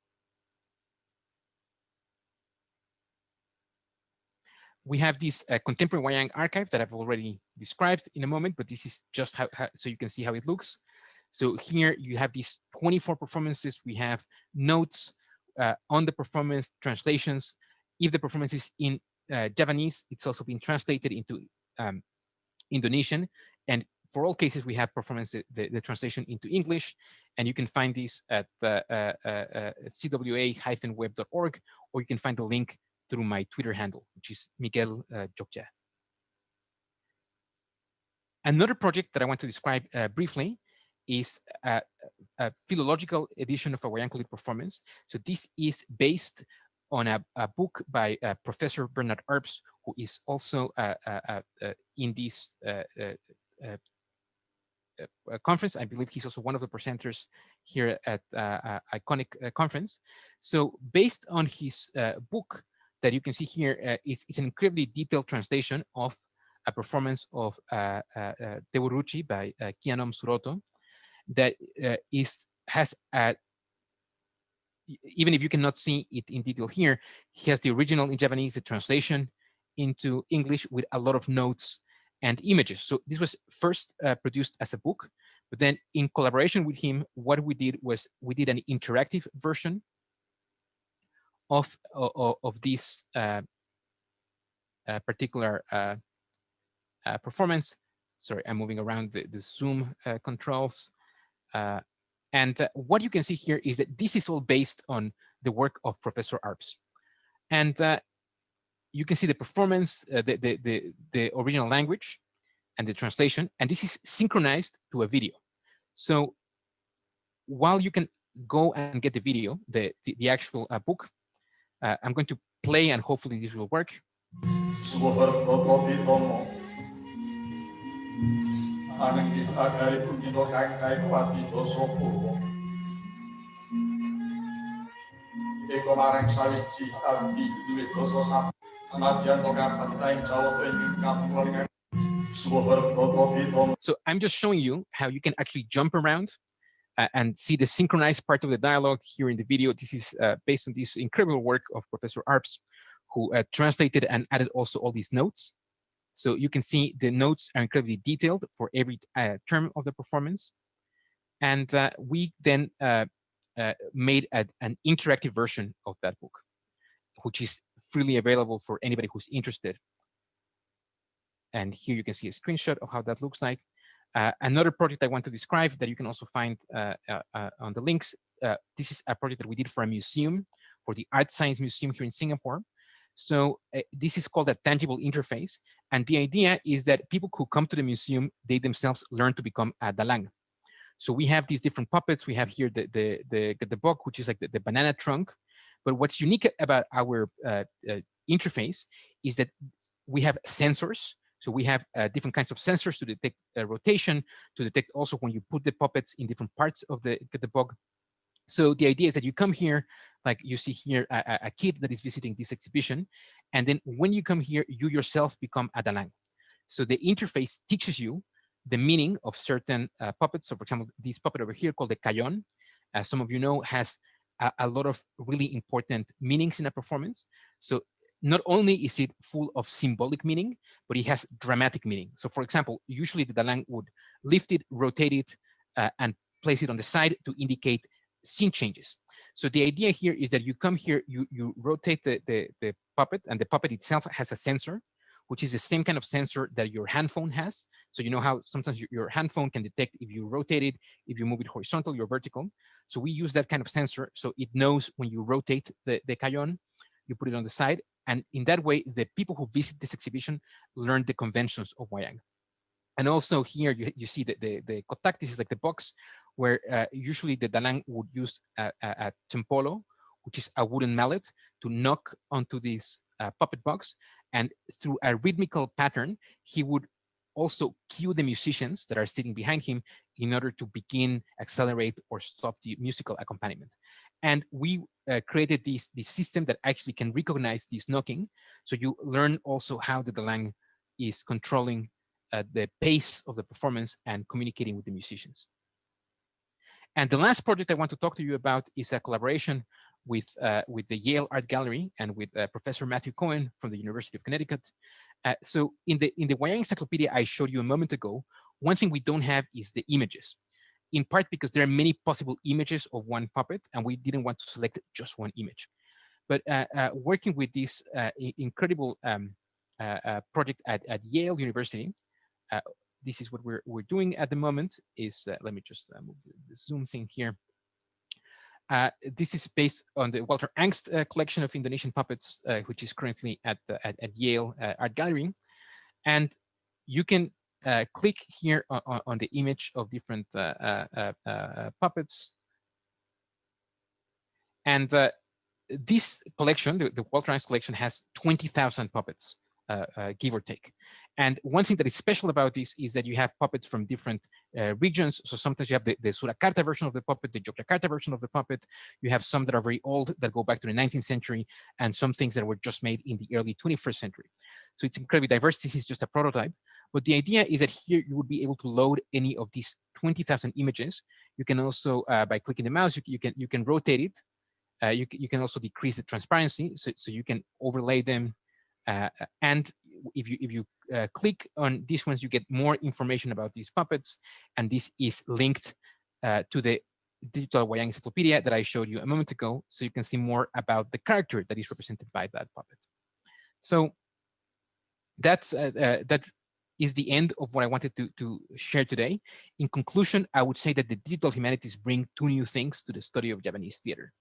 S7: We have this contemporary wayang archive that I've already described in a moment, but this is just how so you can see how it looks. So here you have these 24 performances. We have notes on the performance, translations. If the performance is in Javanese, it's also been translated into Indonesian. And for all cases, we have performance, the translation into English. And you can find these at cwa-web.org, or you can find the link through my Twitter handle, which is Miguel Jogja. Another project that I want to describe briefly is a philological edition of a wayang kulit performance. So this is based on a book by Professor Bernard Erbs, who is also in this conference. I believe he's also one of the presenters here at Iconic Conference. So based on his book that you can see here, it's an incredibly detailed translation of a performance of Dewa Ruchi by Kianom Suroto that has a, even if you cannot see it in detail here, he has the original in Japanese, the translation into English with a lot of notes and images. So this was first produced as a book, but then in collaboration with him, what we did was we did an interactive version of this particular performance. Sorry, I'm moving around the Zoom controls. And what you can see here is that this is all based on the work of Professor Erbs. And you can see the performance, the original language and the translation, and this is synchronized to a video. So while you can go and get the video, the actual book, I'm going to play and hopefully this will work. So I'm just showing you how you can actually jump around and see the synchronized part of the dialogue here in the video. This is based on this incredible work of Professor Erbs, who translated and added also all these notes. So you can see the notes are incredibly detailed for every term of the performance. And we then made an interactive version of that book, which is freely available for anybody who's interested. And here you can see a screenshot of how that looks like. Another project I want to describe that you can also find on the links. This is a project that we did for a museum, for the Art Science Museum here in Singapore. So this is called a tangible interface. And the idea is that people who come to the museum, they themselves learn to become a dalang. So we have these different puppets. We have here the book, which is like the banana trunk. But what's unique about our interface is that we have sensors. So we have different kinds of sensors to detect rotation, to detect also when you put the puppets in different parts of the book. So the idea is that you come here, like you see here, a kid that is visiting this exhibition. And then when you come here, you yourself become a dalang. So the interface teaches you the meaning of certain puppets. So for example, this puppet over here called the Cayon, as some of you know, has a lot of really important meanings in a performance. So not only is it full of symbolic meaning, but it has dramatic meaning. So for example, usually the dalang would lift it, rotate it, and place it on the side to indicate scene changes. So the idea here is that you come here, you rotate the puppet, and the puppet itself has a sensor, which is the same kind of sensor that your hand phone has. So you know how sometimes your hand phone can detect if you rotate it, if you move it horizontal or vertical. So we use that kind of sensor. So it knows when you rotate the Cayon, you put it on the side. And in that way, the people who visit this exhibition learn the conventions of wayang. And also here you see the kotak. This is like the box where usually the dalang would use a tempolo, which is a wooden mallet, to knock onto this puppet box. And through a rhythmical pattern, he would also cue the musicians that are sitting behind him in order to begin, accelerate, or stop the musical accompaniment. And we created this system that actually can recognize this knocking. So you learn also how the dalang is controlling the pace of the performance and communicating with the musicians. And the last project I want to talk to you about is a collaboration with the Yale Art Gallery and with Professor Matthew Cohen from the University of Connecticut. So in the Wayang Encyclopedia I showed you a moment ago, one thing we don't have is the images, in part because there are many possible images of one puppet, and we didn't want to select just one image. But working with this incredible project at Yale University, this is what we're doing at the moment. Is let me just move the Zoom thing here. This is based on the Walter Angst collection of Indonesian puppets, which is currently at Yale Art Gallery. And you can click here on the image of different puppets. And this collection, the Walter Angst collection, has 20,000 puppets, give or take. And one thing that is special about this is that you have puppets from different regions. So sometimes you have the Surakarta version of the puppet, the Yogyakarta version of the puppet. You have some that are very old that go back to the 19th century, and some things that were just made in the early 21st century. So it's incredibly diverse. This is just a prototype. But the idea is that here you would be able to load any of these 20,000 images. You can also, by clicking the mouse, you can rotate it. You can also decrease the transparency, so you can overlay them. And if you click on these ones, you get more information about these puppets. And this is linked to the digital Wayang encyclopedia that I showed you a moment ago, so you can see more about the character that is represented by that puppet. So that's that is the end of what I wanted to share today. In conclusion, I would say that the digital humanities bring two new things to the study of Japanese theater,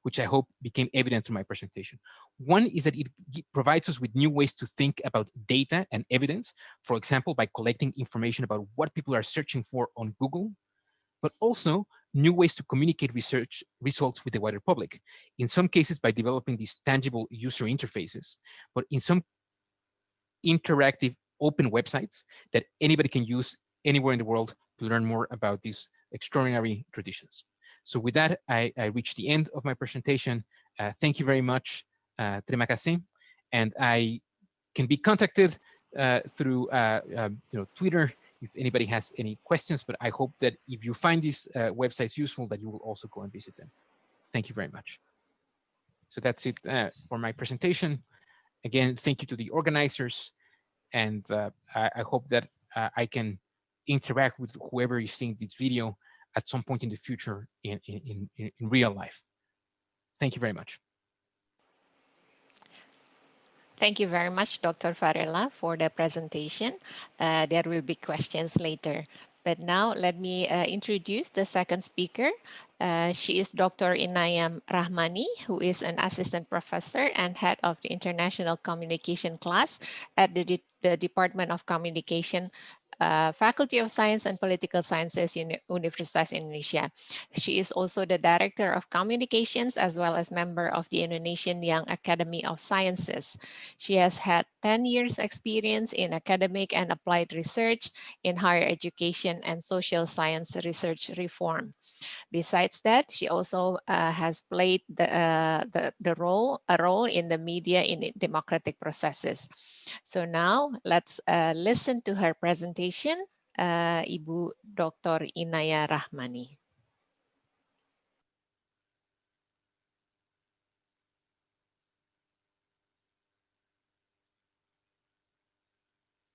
S7: which I hope became evident through my presentation. One is that it provides us with new ways to think about data and evidence, for example, by collecting information about what people are searching for on Google, but also new ways to communicate research results with the wider public, in some cases by developing these tangible user interfaces, but in some interactive open websites that anybody can use anywhere in the world to learn more about these extraordinary traditions. So with that, I reached the end of my presentation. Thank you very much, terima kasih. And I can be contacted through Twitter if anybody has any questions, but I hope that if you find these websites useful, that you will also go and visit them. Thank you very much. So that's it for my presentation. Again, thank you to the organizers, and I hope that I can interact with whoever is seeing this video at some point in the future in real life. Thank you very much.
S6: Thank you very much, Dr. Varela, for the presentation. There will be questions later. But now let me introduce the second speaker. She is Dr. Inayam Rahmani, who is an assistant professor and head of the International Communication class at the Department of Communication Faculty of Science and Political Sciences, Universitas Indonesia. She is also the Director of Communications as well as member of the Indonesian Young Academy of Sciences. She has had 10 years experience in academic and applied research in higher education and social science research reform. Besides that, she also has played a role in the media in democratic processes. So now let's listen to her presentation, Ibu Dr. Inaya Rahmani.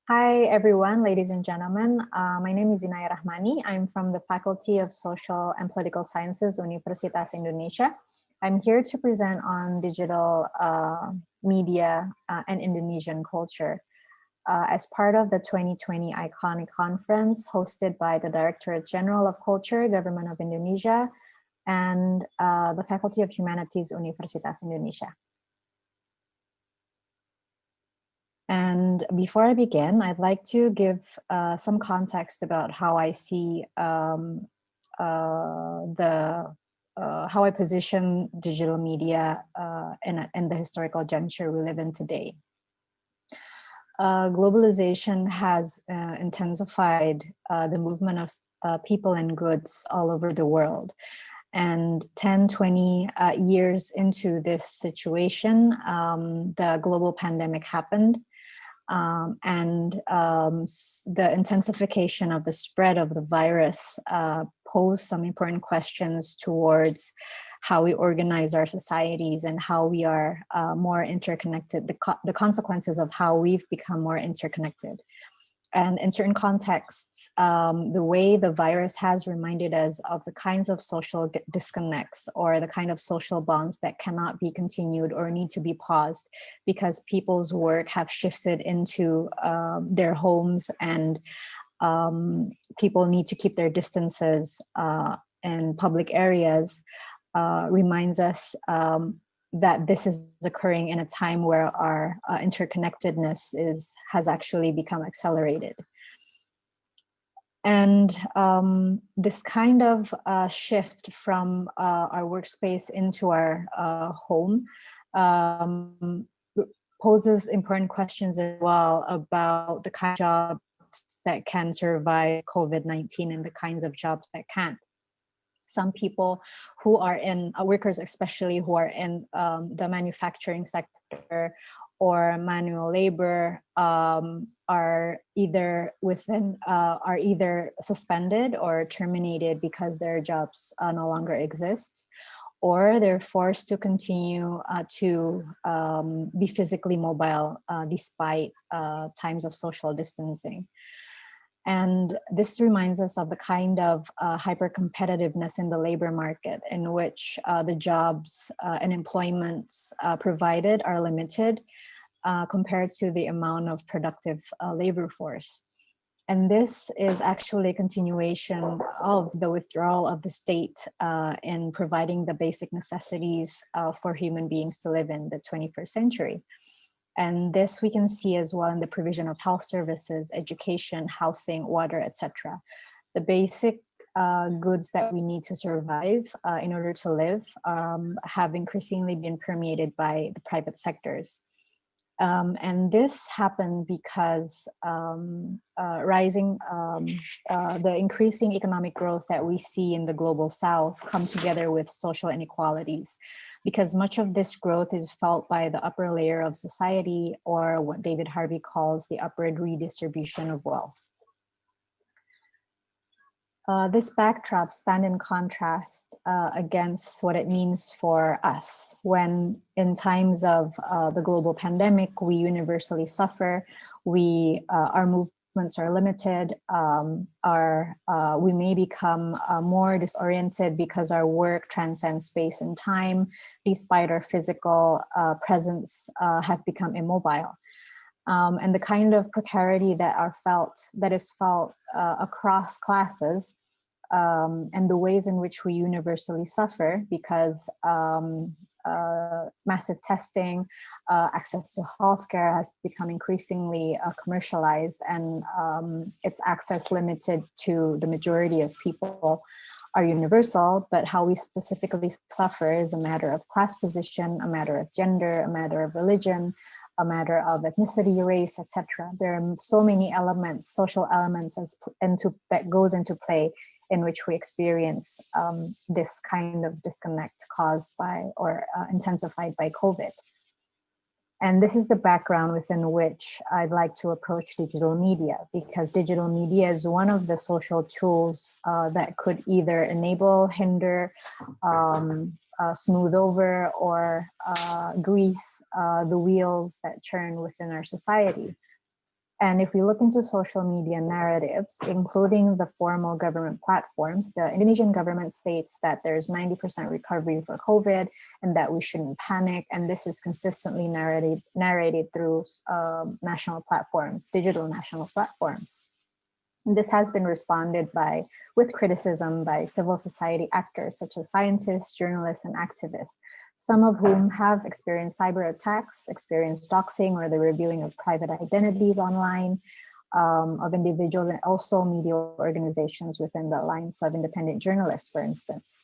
S9: Hi, everyone, ladies and gentlemen. My name is Inaya Rahmani. I'm from the Faculty of Social and Political Sciences, Universitas Indonesia. I'm here to present on digital media and Indonesian culture as part of the 2020 Iconic Conference hosted by the Directorate General of Culture, Government of Indonesia, and the Faculty of Humanities, Universitas Indonesia. And before I begin, I'd like to give some context about how I see how I position digital media in the historical juncture we live in today. Globalization has intensified the movement of people and goods all over the world. And 10, 20 years into this situation, the global pandemic happened. The intensification of the spread of the virus posed some important questions towards how we organize our societies and how we are more interconnected, the consequences of how we've become more interconnected. And in certain contexts, the way the virus has reminded us of the kinds of social disconnects or the kind of social bonds that cannot be continued or need to be paused because people's work have shifted into their homes and people need to keep their distances in public areas, reminds us that this is occurring in a time where our interconnectedness has actually become accelerated. And this kind of shift from our workspace into our home poses important questions as well about the kind of jobs that can survive COVID-19 and the kinds of jobs that can't. Some people who are in workers, especially who are in the manufacturing sector or manual labor, are either suspended or terminated because their jobs no longer exist, or they're forced to continue to be physically mobile despite times of social distancing. And this reminds us of the kind of hyper-competitiveness in the labor market in which the jobs and employments provided are limited compared to the amount of productive labor force. And this is actually a continuation of the withdrawal of the state in providing the basic necessities for human beings to live in the 21st century. And this we can see as well in the provision of health services, education, housing, water, etc. The basic goods that we need to survive in order to live have increasingly been permeated by the private sectors. And this happened because the increasing economic growth that we see in the global south come together with social inequalities, because much of this growth is felt by the upper layer of society, or what David Harvey calls the upward redistribution of wealth. This backdrop stands in contrast against what it means for us when in times of the global pandemic, we universally suffer, our movements are limited, we may become more disoriented because our work transcends space and time, despite our physical presence have become immobile. And the kind of precarity that is felt across classes and the ways in which we universally suffer, because massive testing, access to healthcare has become increasingly commercialized, and its access limited to the majority of people are universal, but how we specifically suffer is a matter of class position, a matter of gender, a matter of religion, a matter of ethnicity, race, etc. There are so many elements, social elements that goes into play in which we experience this kind of disconnect caused by or intensified by COVID. And this is the background within which I'd like to approach digital media, because digital media is one of the social tools that could either enable, hinder, smooth over, or grease the wheels that churn within our society. And if we look into social media narratives, including the formal government platforms, the Indonesian government states that there's 90% recovery for COVID and that we shouldn't panic. And this is consistently narrated through national platforms, digital national platforms. And this has been responded with criticism by civil society actors such as scientists, journalists, and activists, some of whom have experienced cyber attacks, experienced doxing or the revealing of private identities online of individuals, and also media organizations within the Alliance of Independent Journalists, for instance.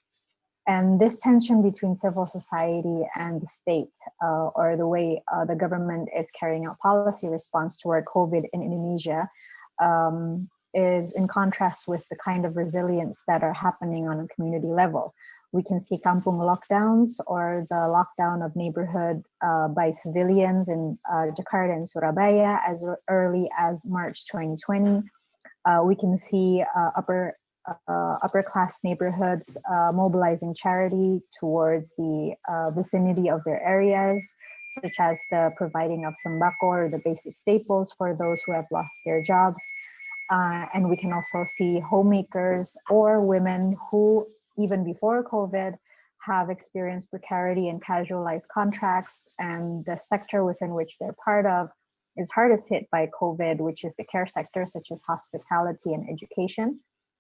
S9: And this tension between civil society and the state, or the way the government is carrying out policy response toward COVID in Indonesia, is in contrast with the kind of resilience that are happening on a community level. We can see kampung lockdowns, or the lockdown of neighborhood by civilians in Jakarta and Surabaya as early as March 2020. We can see upper class neighborhoods mobilizing charity towards the vicinity of their areas, such as the providing of sembako or the basic staples for those who have lost their jobs. And we can also see homemakers or women who, even before COVID, have experienced precarity and casualized contracts, and the sector within which they're part of is hardest hit by COVID, which is the care sector, such as hospitality and education,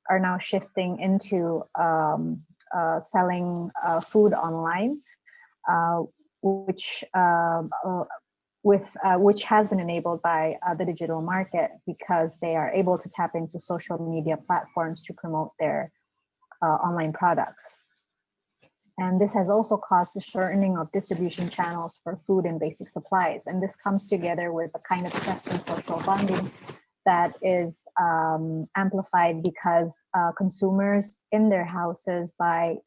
S9: are now shifting into selling food online, which has been enabled by the digital market, because they are able to tap into social media platforms to promote their online products. And this has also caused the shortening of distribution channels for food and basic supplies. And this comes together with a kind of trust and social bonding that is amplified because consumers in their houses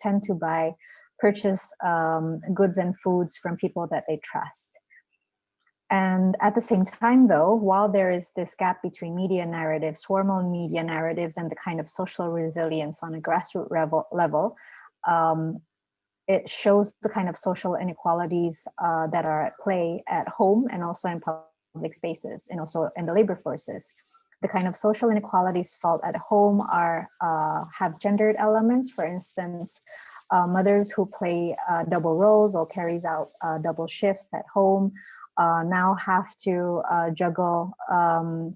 S9: tend to purchase goods and foods from people that they trust. And at the same time, though, while there is this gap between media narratives, formal media narratives, and the kind of social resilience on a grassroots level, it shows the kind of social inequalities that are at play at home and also in public spaces, and also in the labor forces. The kind of social inequalities felt at home have gendered elements. For instance, mothers who play double roles or carries out double shifts at home now have to juggle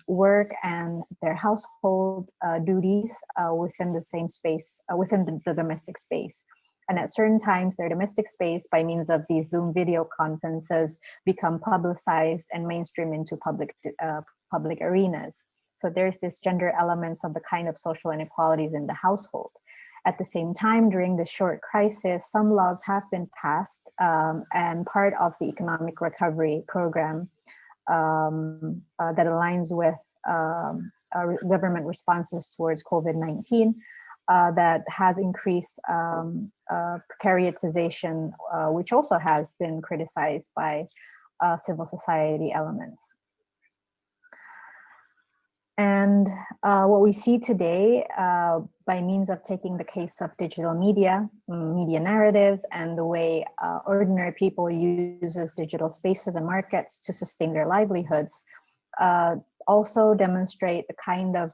S9: work and their household duties within the same space, within the domestic space. And at certain times, their domestic space, by means of these Zoom video conferences, become publicized and mainstream into public arenas. So there's this gender elements of the kind of social inequalities in the household. At the same time, during this short crisis, some laws have been passed, and part of the economic recovery program that aligns with government responses towards COVID-19 that has increased precaritization, which also has been criticized by civil society elements. And what we see today, by means of taking the case of digital media narratives, and the way ordinary people uses digital spaces and markets to sustain their livelihoods, also demonstrate the kind of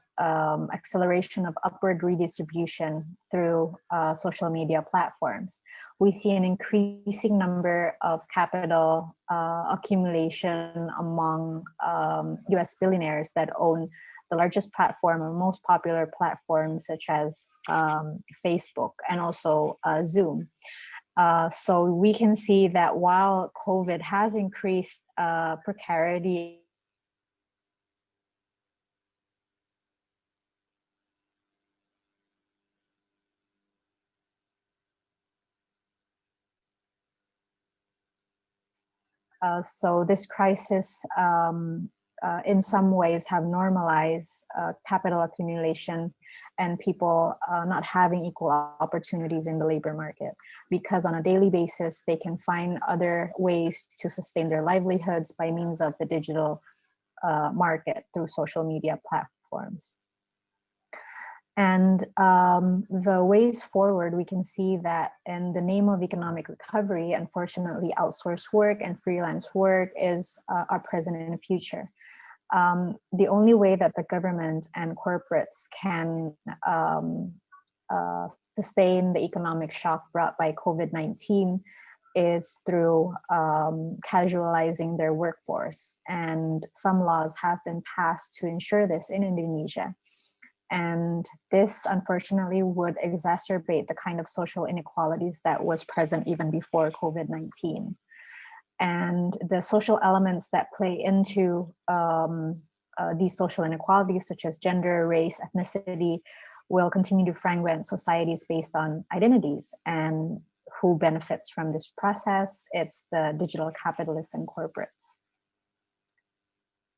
S9: acceleration of upward redistribution through social media platforms. We see an increasing number of capital accumulation among US billionaires that own the largest platform or most popular platforms, such as Facebook and also Zoom. So we can see that while COVID has increased precarity, so this crisis in some ways have normalized capital accumulation and people not having equal opportunities in the labor market, because on a daily basis, they can find other ways to sustain their livelihoods by means of the digital market through social media platforms. And the ways forward, we can see that in the name of economic recovery, unfortunately, outsourced work and freelance work are present in the future. The only way that the government and corporates can sustain the economic shock brought by COVID-19 is through casualizing their workforce. And some laws have been passed to ensure this in Indonesia. And this, unfortunately, would exacerbate the kind of social inequalities that was present even before COVID-19. And the social elements that play into these social inequalities, such as gender, race, ethnicity, will continue to fragment societies based on identities. And who benefits from this process? It's the digital capitalists and corporates.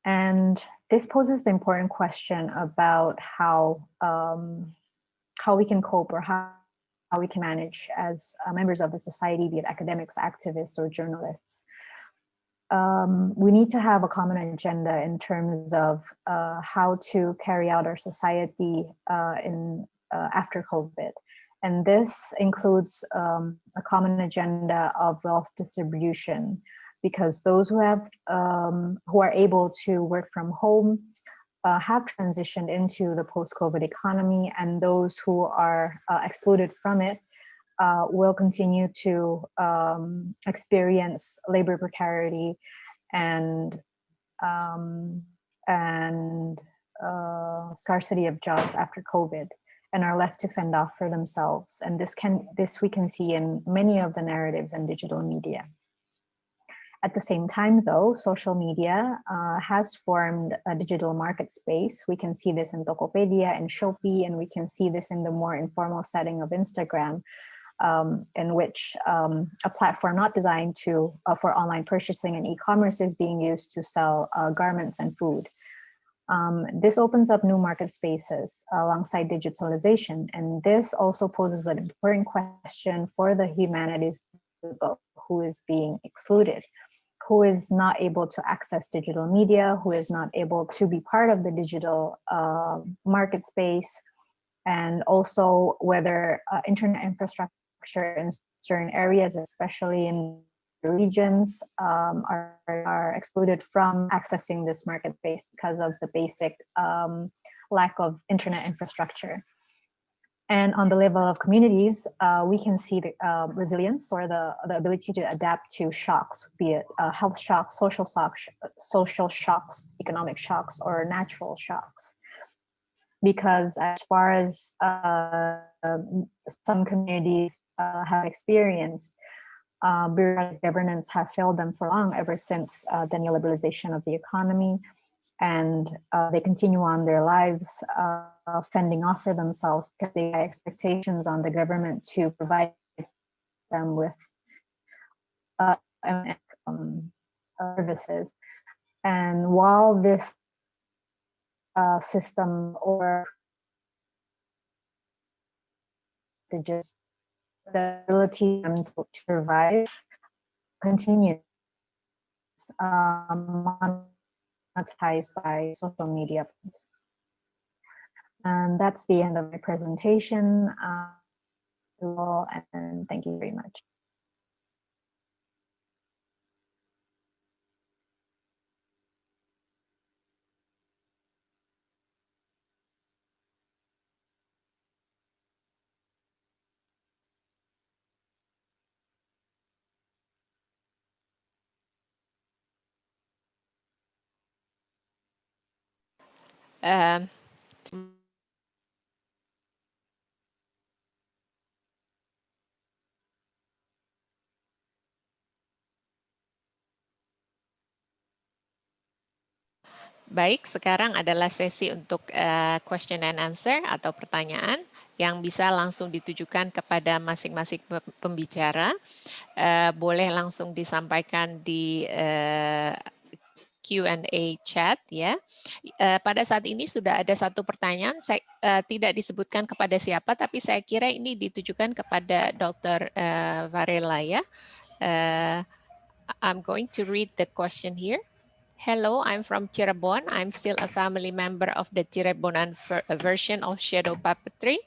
S9: And this poses the important question about how we can cope, or how we can manage as members of the society, be it academics, activists, or journalists. We need to have a common agenda in terms of how to carry out our society after COVID. And this includes a common agenda of wealth distribution, because those who are able to work from home have transitioned into the post-COVID economy, and those who are excluded from it will continue to experience labor precarity and scarcity of jobs after COVID, and are left to fend off for themselves. And this we can see in many of the narratives in digital media. At the same time, though, social media has formed a digital market space. We can see this in Tokopedia and Shopee, and we can see this in the more informal setting of Instagram, in which a platform not designed for online purchasing and e-commerce is being used to sell garments and food. This opens up new market spaces alongside digitalization, and this also poses an important question for the humanities who is being excluded, who is not able to access digital media, who is not able to be part of the digital market space, and also whether internet infrastructure in certain areas, especially in regions, are excluded from accessing this market space because of the basic lack of internet infrastructure. And on the level of communities, we can see the resilience, or the ability to adapt to shocks, be it health shocks, social shocks, economic shocks, or natural shocks. Because as far as some communities have experienced, bureaucratic governance have failed them for long, ever since the neoliberalization of the economy. And they continue on their lives fending off for themselves because they have expectations on the government to provide them with services. And while this system, or the ability to survive, continues monetized by social media. And that's the end of my presentation. And thank you very much.
S6: Um, Baik, sekarang adalah sesi untuk question and answer atau pertanyaan yang bisa langsung ditujukan kepada masing-masing pembicara. Boleh langsung disampaikan di Q&A chat ya. Pada saat ini sudah ada satu pertanyaan, saya tidak disebutkan kepada siapa, tapi saya kira ini ditujukan kepada Dr. Varela ya. I'm going to read the question here. Hello, I'm from Cirebon. I'm still a family member of the Cirebonan version of shadow puppetry,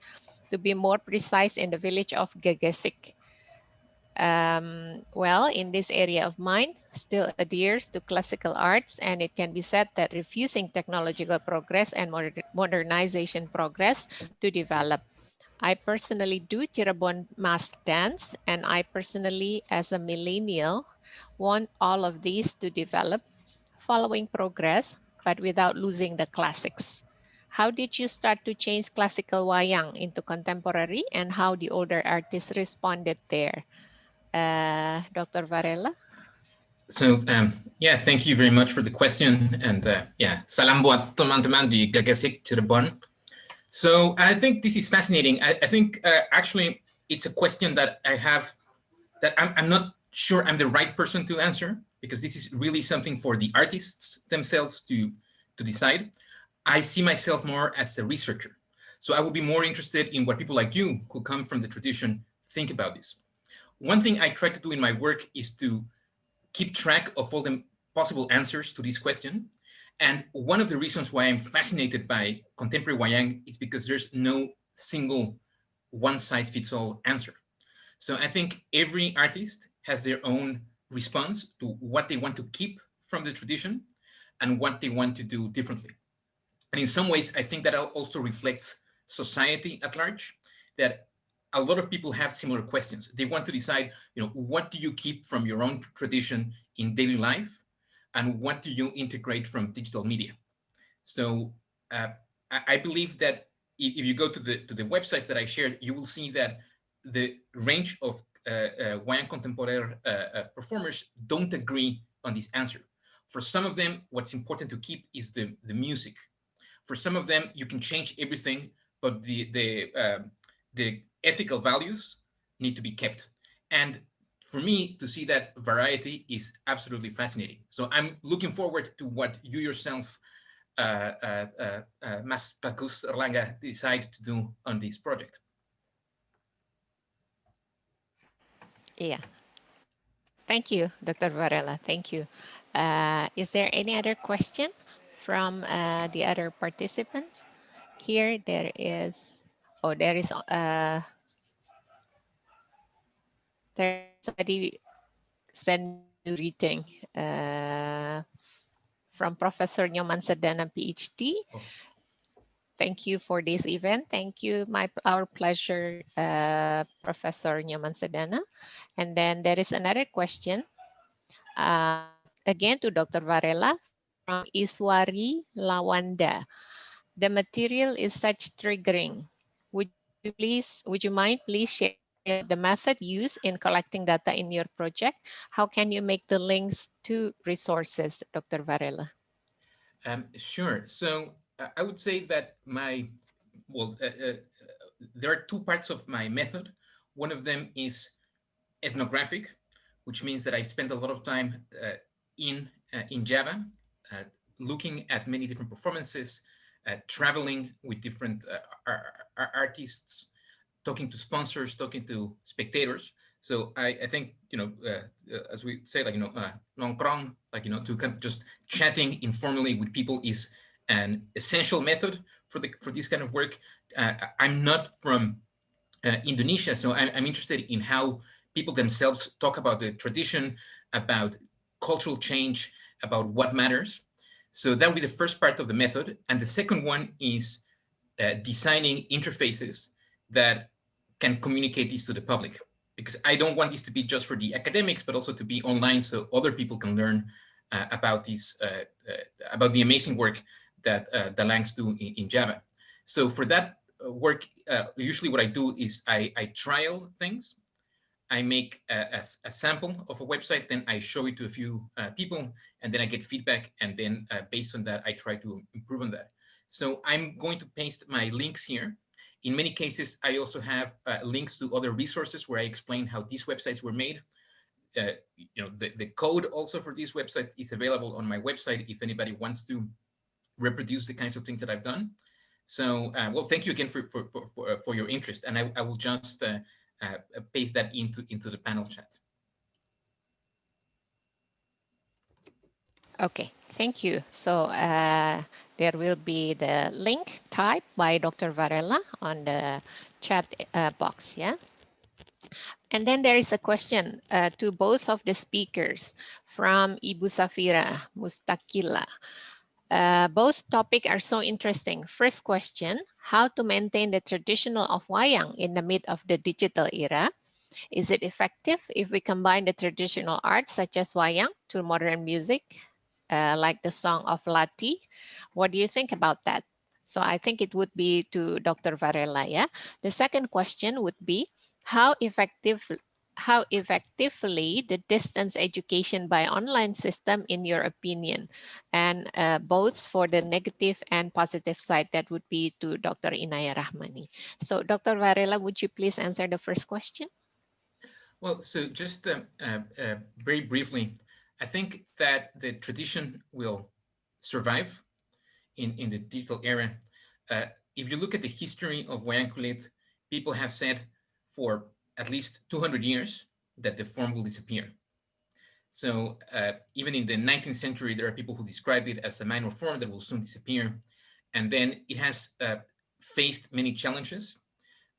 S6: to be more precise in the village of Gegesik. Well, in this area of mine, still adheres to classical arts, and it can be said that refusing technological progress and modernization progress to develop. I personally do Cirebon mask dance, and I personally, as a millennial, want all of these to develop, following progress, but without losing the classics. How did you start to change classical wayang into contemporary, and how the older artists responded there? Dr. Varela?
S8: So, yeah, thank you very much for the question. And yeah, salam buat teman-teman di Gegesik, Cirebon. So I think this is fascinating. I think actually it's a question that I have that I'm not sure I'm the right person to answer, because this is really something for the artists themselves to decide. I see myself more as a researcher. So I would be more interested in what people like you who come from the tradition think about this. One thing I try to do in my work is to keep track of all the possible answers to this question. And one of the reasons why I'm fascinated by contemporary wayang is because there's no single one-size-fits-all answer. So I think every artist has their own response to what they want to keep from the tradition and what they want to do differently. And in some ways, I think that also reflects society at large, that a lot of people have similar questions. They want to decide, what do you keep from your own tradition in daily life, and what do you integrate from digital media? So I believe that if you go to the websites that I shared, you will see that the range of wayang contemporary performers don't agree on this answer. For some of them, what's important to keep is the music. For some of them, you can change everything, but the ethical values need to be kept. And for me, to see that variety is absolutely fascinating. So I'm looking forward to what you yourself, Mas Bagus Erlangga, decide to do on this project.
S6: Yeah. Thank you, Dr. Varela. Thank you. Is there any other question from the other participants? Here there is, there's somebody send me greeting from Professor Nyoman Sedana, PhD.
S8: Oh.
S6: Thank you for this event. Thank you, our pleasure, Professor Nyoman Sedana. And then there is another question, again to Dr. Varela from Iswari Lawanda. The material is such triggering. Would you mind please share the method used in collecting data in your project? How can you make the links to resources, Dr. Varela?
S8: Sure. So I would say that there are two parts of my method. One of them is ethnographic, which means that I spend a lot of time in Java, looking at many different performances, traveling with different artists, talking to sponsors, talking to spectators. So I think, as we say, nongkrong, to kind of just chatting informally with people is an essential method for this kind of work. I'm not from Indonesia, so I'm interested in how people themselves talk about the tradition, about cultural change, about what matters. So that would be the first part of the method. And the second one is designing interfaces that can communicate this to the public, because I don't want this to be just for the academics, but also to be online so other people can learn about this, about the amazing work that the Langs do in Java. So for that work, usually what I do is I trial things. I make a sample of a website, then I show it to a few people, and then I get feedback, and then based on that, I try to improve on that. So I'm going to paste my links here. In many cases, I also have links to other resources where I explain how these websites were made. The code also for these websites is available on my website if anybody wants to reproduce the kinds of things that I've done. So, well, thank you again for your interest, and I will just paste that into the panel chat.
S6: Okay, thank you. So there will be the link typed by Dr. Varela on the chat box, yeah? And then there is a question to both of the speakers from Ibu Safira Mustakila. Both topics are so interesting. First question, how to maintain the traditional of wayang in the mid of the digital era? Is it effective if we combine the traditional arts such as wayang to modern music, like the song of Lati? What do you think about that? So I think it would be to Dr. Varela, yeah? The second question would be, how effectively the distance education by online system in your opinion, and both for the negative and positive side? That would be to Dr. Inaya Rahmani. So Dr. Varela, would you please answer the first question?
S8: Well, so just very briefly, I think that the tradition will survive in the digital era. If you look at the history of wayang kulit, people have said for at least 200 years that the form will disappear. So even in the 19th century, there are people who described it as a minor form that will soon disappear. And then it has faced many challenges,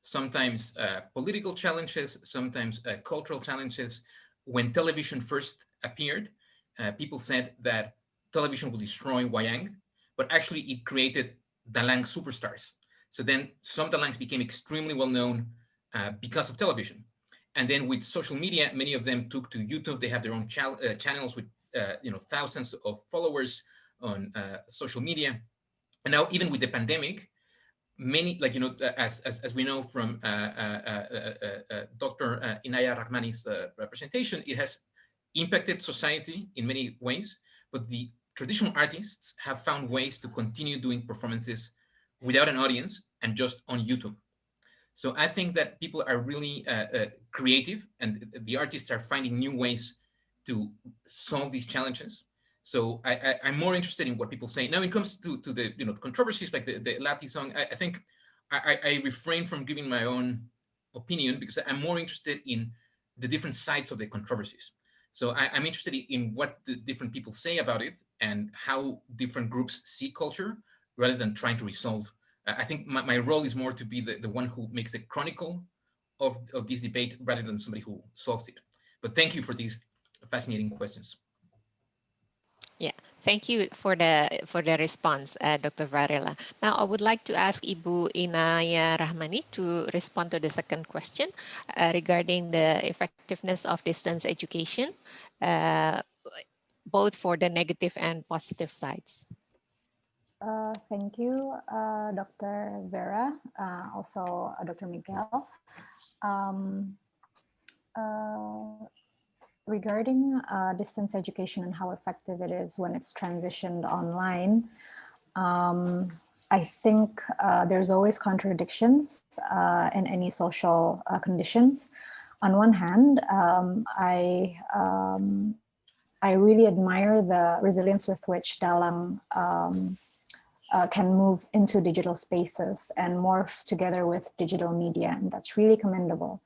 S8: sometimes political challenges, sometimes cultural challenges. When television first appeared, people said that television will destroy wayang, but actually it created dalang superstars. So then some dalangs became extremely well known because of television. And then with social media, many of them took to YouTube. They have their own channels with thousands of followers on social media. And now even with the pandemic, many, as we know from Dr. Inaya Rahmani's presentation, it has impacted society in many ways, but the traditional artists have found ways to continue doing performances without an audience and just on YouTube. So I think that people are really creative, and the artists are finding new ways to solve these challenges. So I'm more interested in what people say. Now, when it comes to the controversies like the Lati song, I think I refrain from giving my own opinion because I'm more interested in the different sides of the controversies. So I'm interested in what the different people say about it and how different groups see culture rather than trying to resolve. I think my role is more to be the one who makes a chronicle of this debate rather than somebody who solves it. But thank you for these fascinating questions.
S6: Yeah, thank you for the response, Dr. Varela. Now, I would like to ask Ibu Inaya Rahmani to respond to the second question regarding the effectiveness of distance education, both for the negative and positive sides.
S9: Thank you, Dr. Vera, also Dr. Miguel. Regarding distance education and how effective it is when it's transitioned online, I think there's always contradictions in any social conditions. On one hand, I really admire the resilience with which dalang can move into digital spaces and morph together with digital media, and that's really commendable.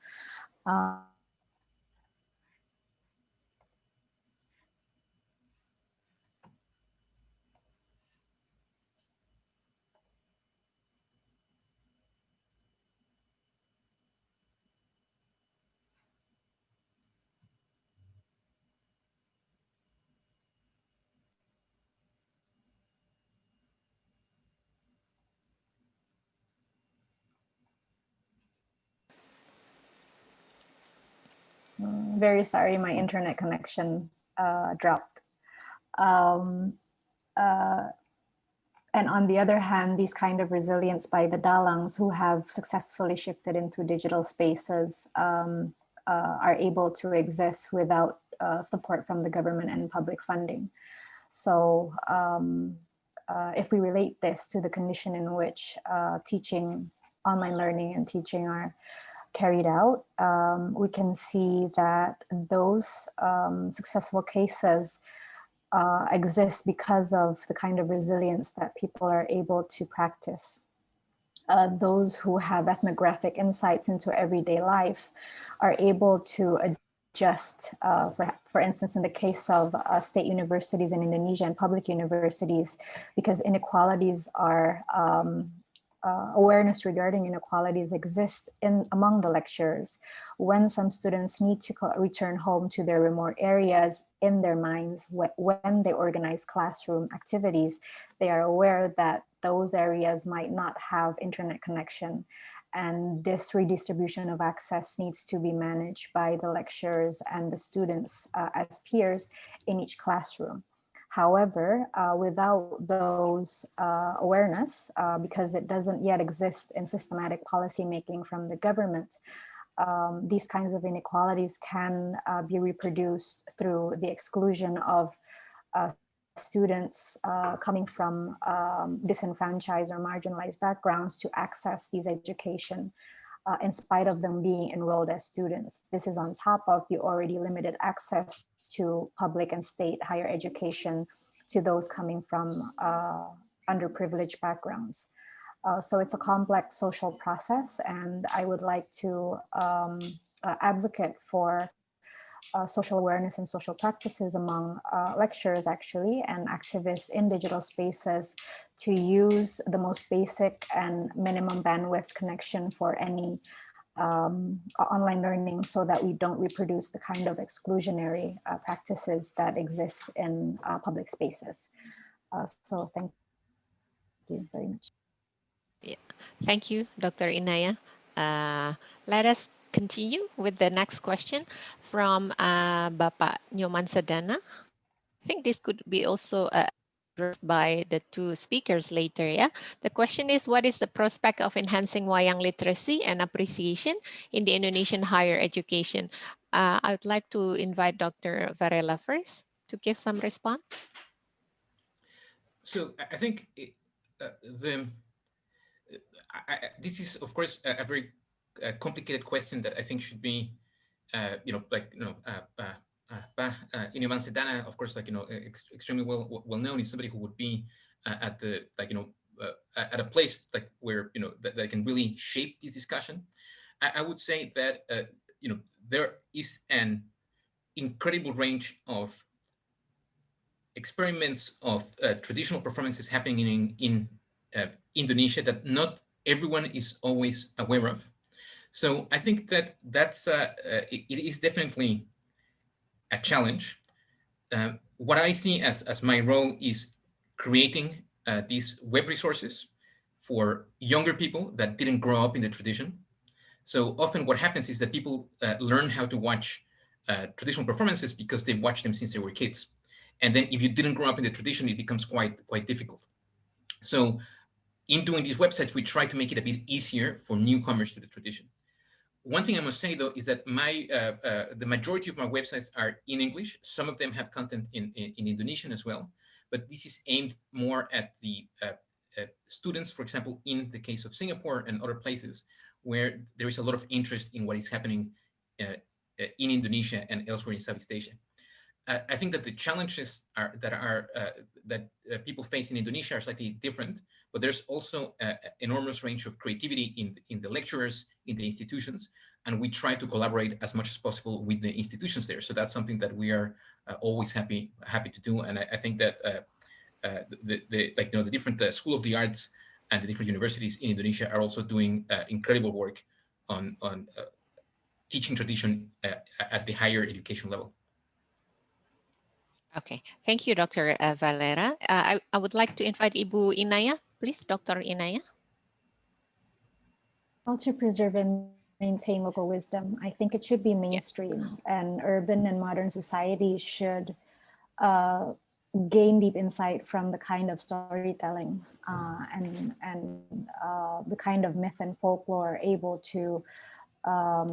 S9: Very sorry, my internet connection dropped. And on the other hand, these kind of resilience by the dalangs who have successfully shifted into digital spaces are able to exist without support from the government and public funding. So if we relate this to the condition in which teaching, online learning and teaching are carried out, we can see that those successful cases exist because of the kind of resilience that people are able to practice. Those who have ethnographic insights into everyday life are able to adjust, for instance, in the case of state universities in Indonesia and public universities, because inequalities are, awareness regarding inequalities exists among the lecturers. When some students need to return home to their remote areas, in their minds, when they organize classroom activities, they are aware that those areas might not have internet connection. And this redistribution of access needs to be managed by the lecturers and the students as peers in each classroom. However, without those awareness, because it doesn't yet exist in systematic policy making from the government, these kinds of inequalities can be reproduced through the exclusion of students coming from disenfranchised or marginalized backgrounds to access these education in spite of them being enrolled as students. This is on top of the already limited access to public and state higher education to those coming from underprivileged backgrounds. So it's a complex social process, and I would like to advocate for social awareness and social practices among lecturers actually and activists in digital spaces to use the most basic and minimum bandwidth connection for any online learning so that we don't reproduce the kind of exclusionary practices that exist in public spaces. So thank you very much.
S6: Yeah. Thank you, Dr. Inaya. Let us continue with the next question from Bapak Nyoman Sedana. I think this could be also addressed by the two speakers later. Yeah. The question is, what is the prospect of enhancing wayang literacy and appreciation in the Indonesian higher education? I would like to invite Dr. Varela first to give some response.
S8: So I think this is, of course, a very complicated question that I think should be, Iniwan Sedana, of course, extremely well known, is somebody who would be at the at a place where that can really shape this discussion. I would say that there is an incredible range of experiments of traditional performances happening in Indonesia that not everyone is always aware of. So I think that it is definitely a challenge. What I see as my role is creating these web resources for younger people that didn't grow up in the tradition. So often what happens is that people learn how to watch traditional performances because they've watched them since they were kids. And then if you didn't grow up in the tradition, it becomes quite difficult. So in doing these websites, we try to make it a bit easier for newcomers to the tradition. One thing I must say, though, is that the majority of my websites are in English. Some of them have content in Indonesian as well, but this is aimed more at the students, for example, in the case of Singapore and other places where there is a lot of interest in what is happening in Indonesia and elsewhere in Southeast Asia. I think that the challenges that people face in Indonesia are slightly different, but there's also an enormous range of creativity in the lecturers, in the institutions, and we try to collaborate as much as possible with the institutions there. So that's something that we are always happy to do, and I think that the different School of the Arts and the different universities in Indonesia are also doing incredible work on teaching tradition at the higher education level.
S6: Okay, thank you, Dr. Valera. I would like to invite Ibu Inaya, please, Dr. Inaya.
S9: How to preserve and maintain local wisdom. I think it should be mainstream, and urban and modern society should gain deep insight from the kind of storytelling and the kind of myth and folklore able to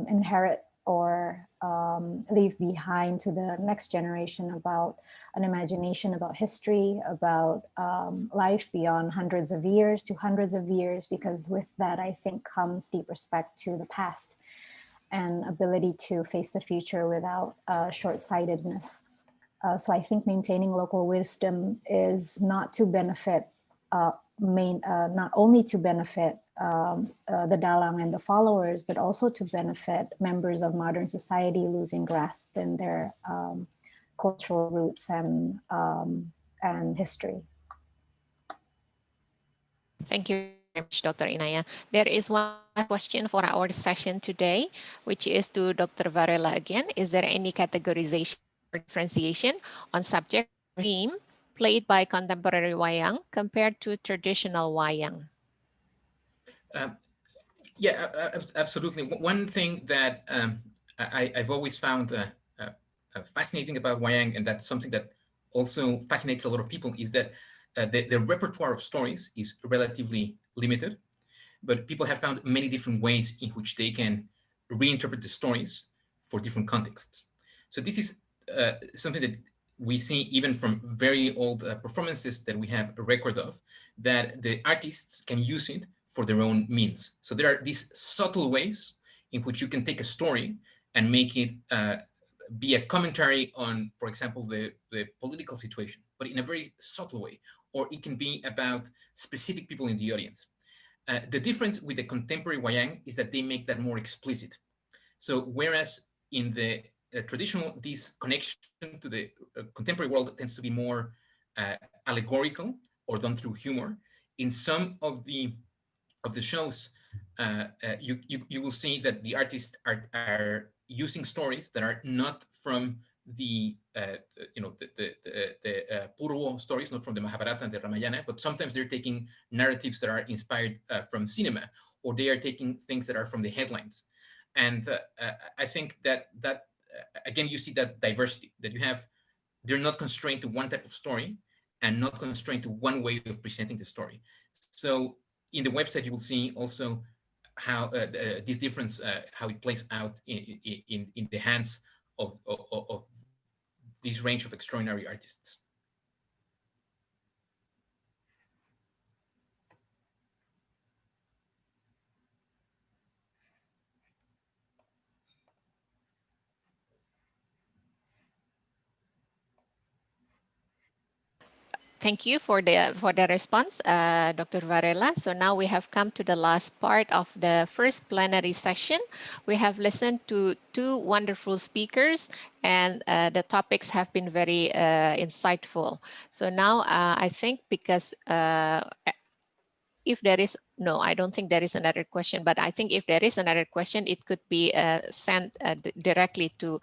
S9: inherit or leave behind to the next generation about an imagination about history, about life beyond hundreds of years to hundreds of years, because with that, I think, comes deep respect to the past and ability to face the future without short-sightedness. So I think maintaining local wisdom is not to benefit, not only to benefit the Dalang and the followers, but also to benefit members of modern society losing grasp in their cultural roots and history.
S6: Thank you very much, Dr. Inaya. There is one question for our session today, which is to Dr. Varela again. Is there any categorization or differentiation on subject or theme played by contemporary wayang compared to traditional wayang?
S8: Yeah, absolutely. One thing that I've always found fascinating about wayang, and that's something that also fascinates a lot of people, is that the repertoire of stories is relatively limited, but people have found many different ways in which they can reinterpret the stories for different contexts. So this is something that we see even from very old performances that we have a record of, that the artists can use it for their own means. So there are these subtle ways in which you can take a story and make it be a commentary on, for example, the political situation, but in a very subtle way, or it can be about specific people in the audience. The difference with the contemporary wayang is that they make that more explicit. So whereas in the traditional, this connection to the contemporary world tends to be more allegorical or done through humor, in some of the shows, you will see that the artists are using stories that are not from the Purwo stories, not from the Mahabharata and the Ramayana, but sometimes they're taking narratives that are inspired from cinema, or they are taking things that are from the headlines. And I think that again, you see that diversity, that you have, they're not constrained to one type of story and not constrained to one way of presenting the story. So in the website, you will see also how this difference, how it plays out in the hands of this range of extraordinary artists.
S6: Thank you for the response, Dr. Varela. So now we have come to the last part of the first plenary session. We have listened to two wonderful speakers, and the topics have been very insightful. So now I think, because if there is, no, I don't think there is another question, but I think if there is another question, it could be sent directly to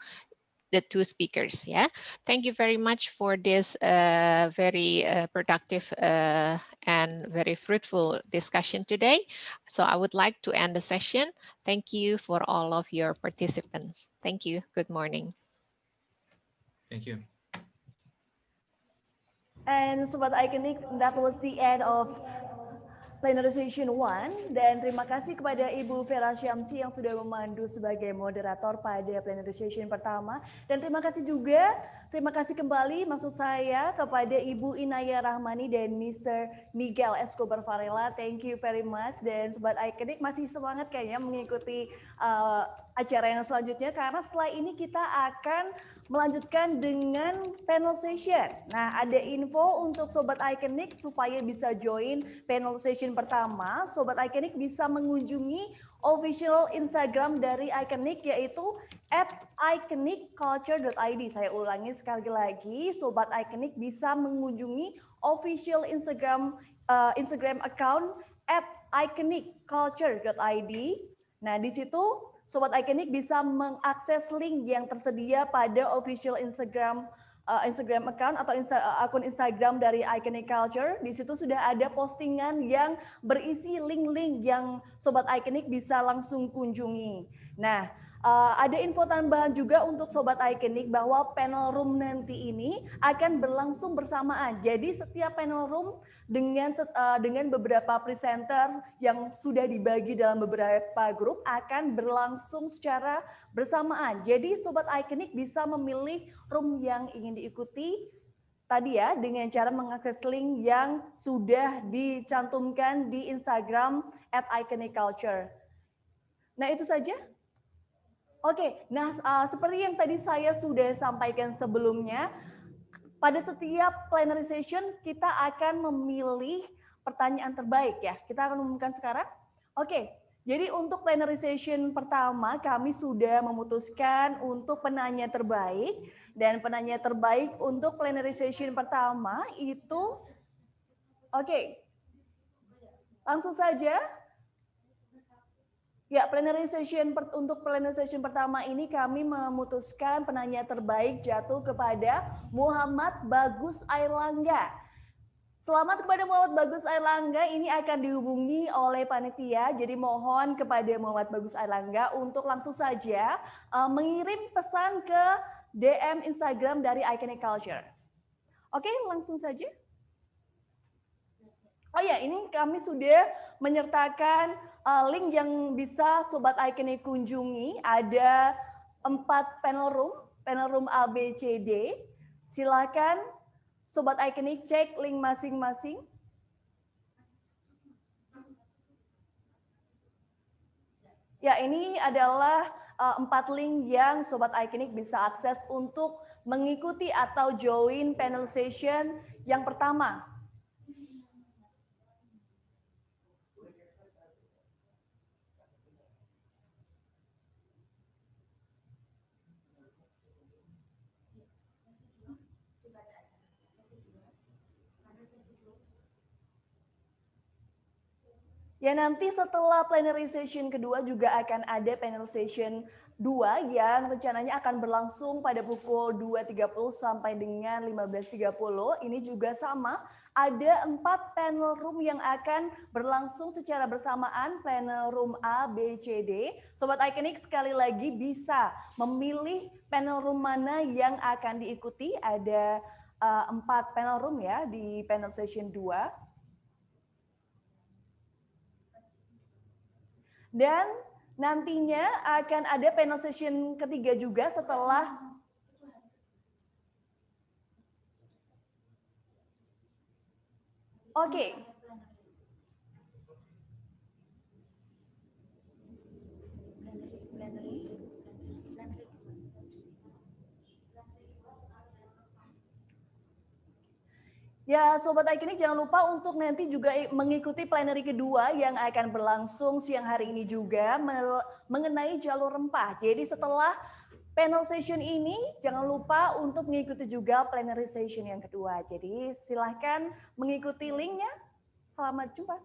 S6: the two speakers. Yeah, thank you very much for this very productive and very fruitful discussion today. So I would like to end the session. Thank you for all of your participants. Thank you. Good morning.
S8: Thank you.
S3: And Sobat Iconic, that was the end of Plenary Session 1, dan terima kasih kepada Ibu Vera Syamsi yang sudah memandu sebagai moderator pada Plenary Session pertama, dan terima kasih kembali maksud saya kepada Ibu Inaya Rahmani dan Mr. Miguel Escobar Varela. Thank you very much, dan Sobat Iconic masih semangat kayaknya mengikuti acara yang selanjutnya, karena setelah ini kita akan melanjutkan dengan panel session. Nah, ada info untuk Sobat Iconic supaya bisa join panel session pertama. Sobat Iconic bisa mengunjungi official Instagram dari Iconic, yaitu @iconicculture.id. Saya ulangi sekali lagi, Sobat Iconic bisa mengunjungi official Instagram account @iconicculture.id. Nah, di situ Sobat Iconic bisa mengakses link yang tersedia pada official Instagram account atau akun Instagram dari Iconic Culture. Di situ sudah ada postingan yang berisi link-link yang Sobat Iconic bisa langsung kunjungi. Nah, Ada info tambahan juga untuk Sobat Ikonik bahwa panel room nanti ini akan berlangsung bersamaan. Jadi setiap panel room dengan beberapa presenter yang sudah dibagi dalam beberapa grup akan berlangsung secara bersamaan. Jadi Sobat Ikonik bisa memilih room yang ingin diikuti tadi ya dengan cara mengakses link yang sudah dicantumkan di Instagram @ikonicculture. Nah itu saja. Oke, nah seperti yang tadi saya sudah sampaikan sebelumnya, pada setiap plenary session kita akan memilih pertanyaan terbaik ya. Kita akan umumkan sekarang. Oke, jadi untuk plenary session pertama kami sudah memutuskan untuk penanya terbaik. Dan penanya terbaik untuk plenary session pertama itu, oke, langsung saja. Ya, untuk plenary session pertama ini kami memutuskan penanya terbaik jatuh kepada Muhammad Bagus Airlangga. Selamat kepada Muhammad Bagus Airlangga, ini akan dihubungi oleh panitia, jadi mohon kepada Muhammad Bagus Airlangga untuk langsung saja mengirim pesan ke DM Instagram dari Ikonik Culture. Oke, langsung saja. Oh ya, ini kami sudah menyertakan link yang bisa Sobat Ikonik kunjungi. Ada 4 panel room A, B, C, D. Silakan Sobat Ikonik cek link masing-masing. Ya, ini adalah 4 link yang Sobat Ikonik bisa akses untuk mengikuti atau join panel session yang pertama. Ya nanti setelah plenary session kedua juga akan ada panel session 2 yang rencananya akan berlangsung pada pukul 2.30 sampai dengan 15.30. Ini juga sama, ada 4 panel room yang akan berlangsung secara bersamaan, panel room A, B, C, D. Sobat Ikonik sekali lagi bisa memilih panel room mana yang akan diikuti, ada 4 panel room ya di panel session 2. Dan nantinya akan ada panel session ketiga juga setelah Oke. Ya, Sobat Ikonik jangan lupa untuk nanti juga mengikuti plenary kedua yang akan berlangsung siang hari ini juga mengenai jalur rempah. Jadi setelah panel session ini jangan lupa untuk mengikuti juga plenary session yang kedua. Jadi silahkan mengikuti linknya. Selamat jumpa.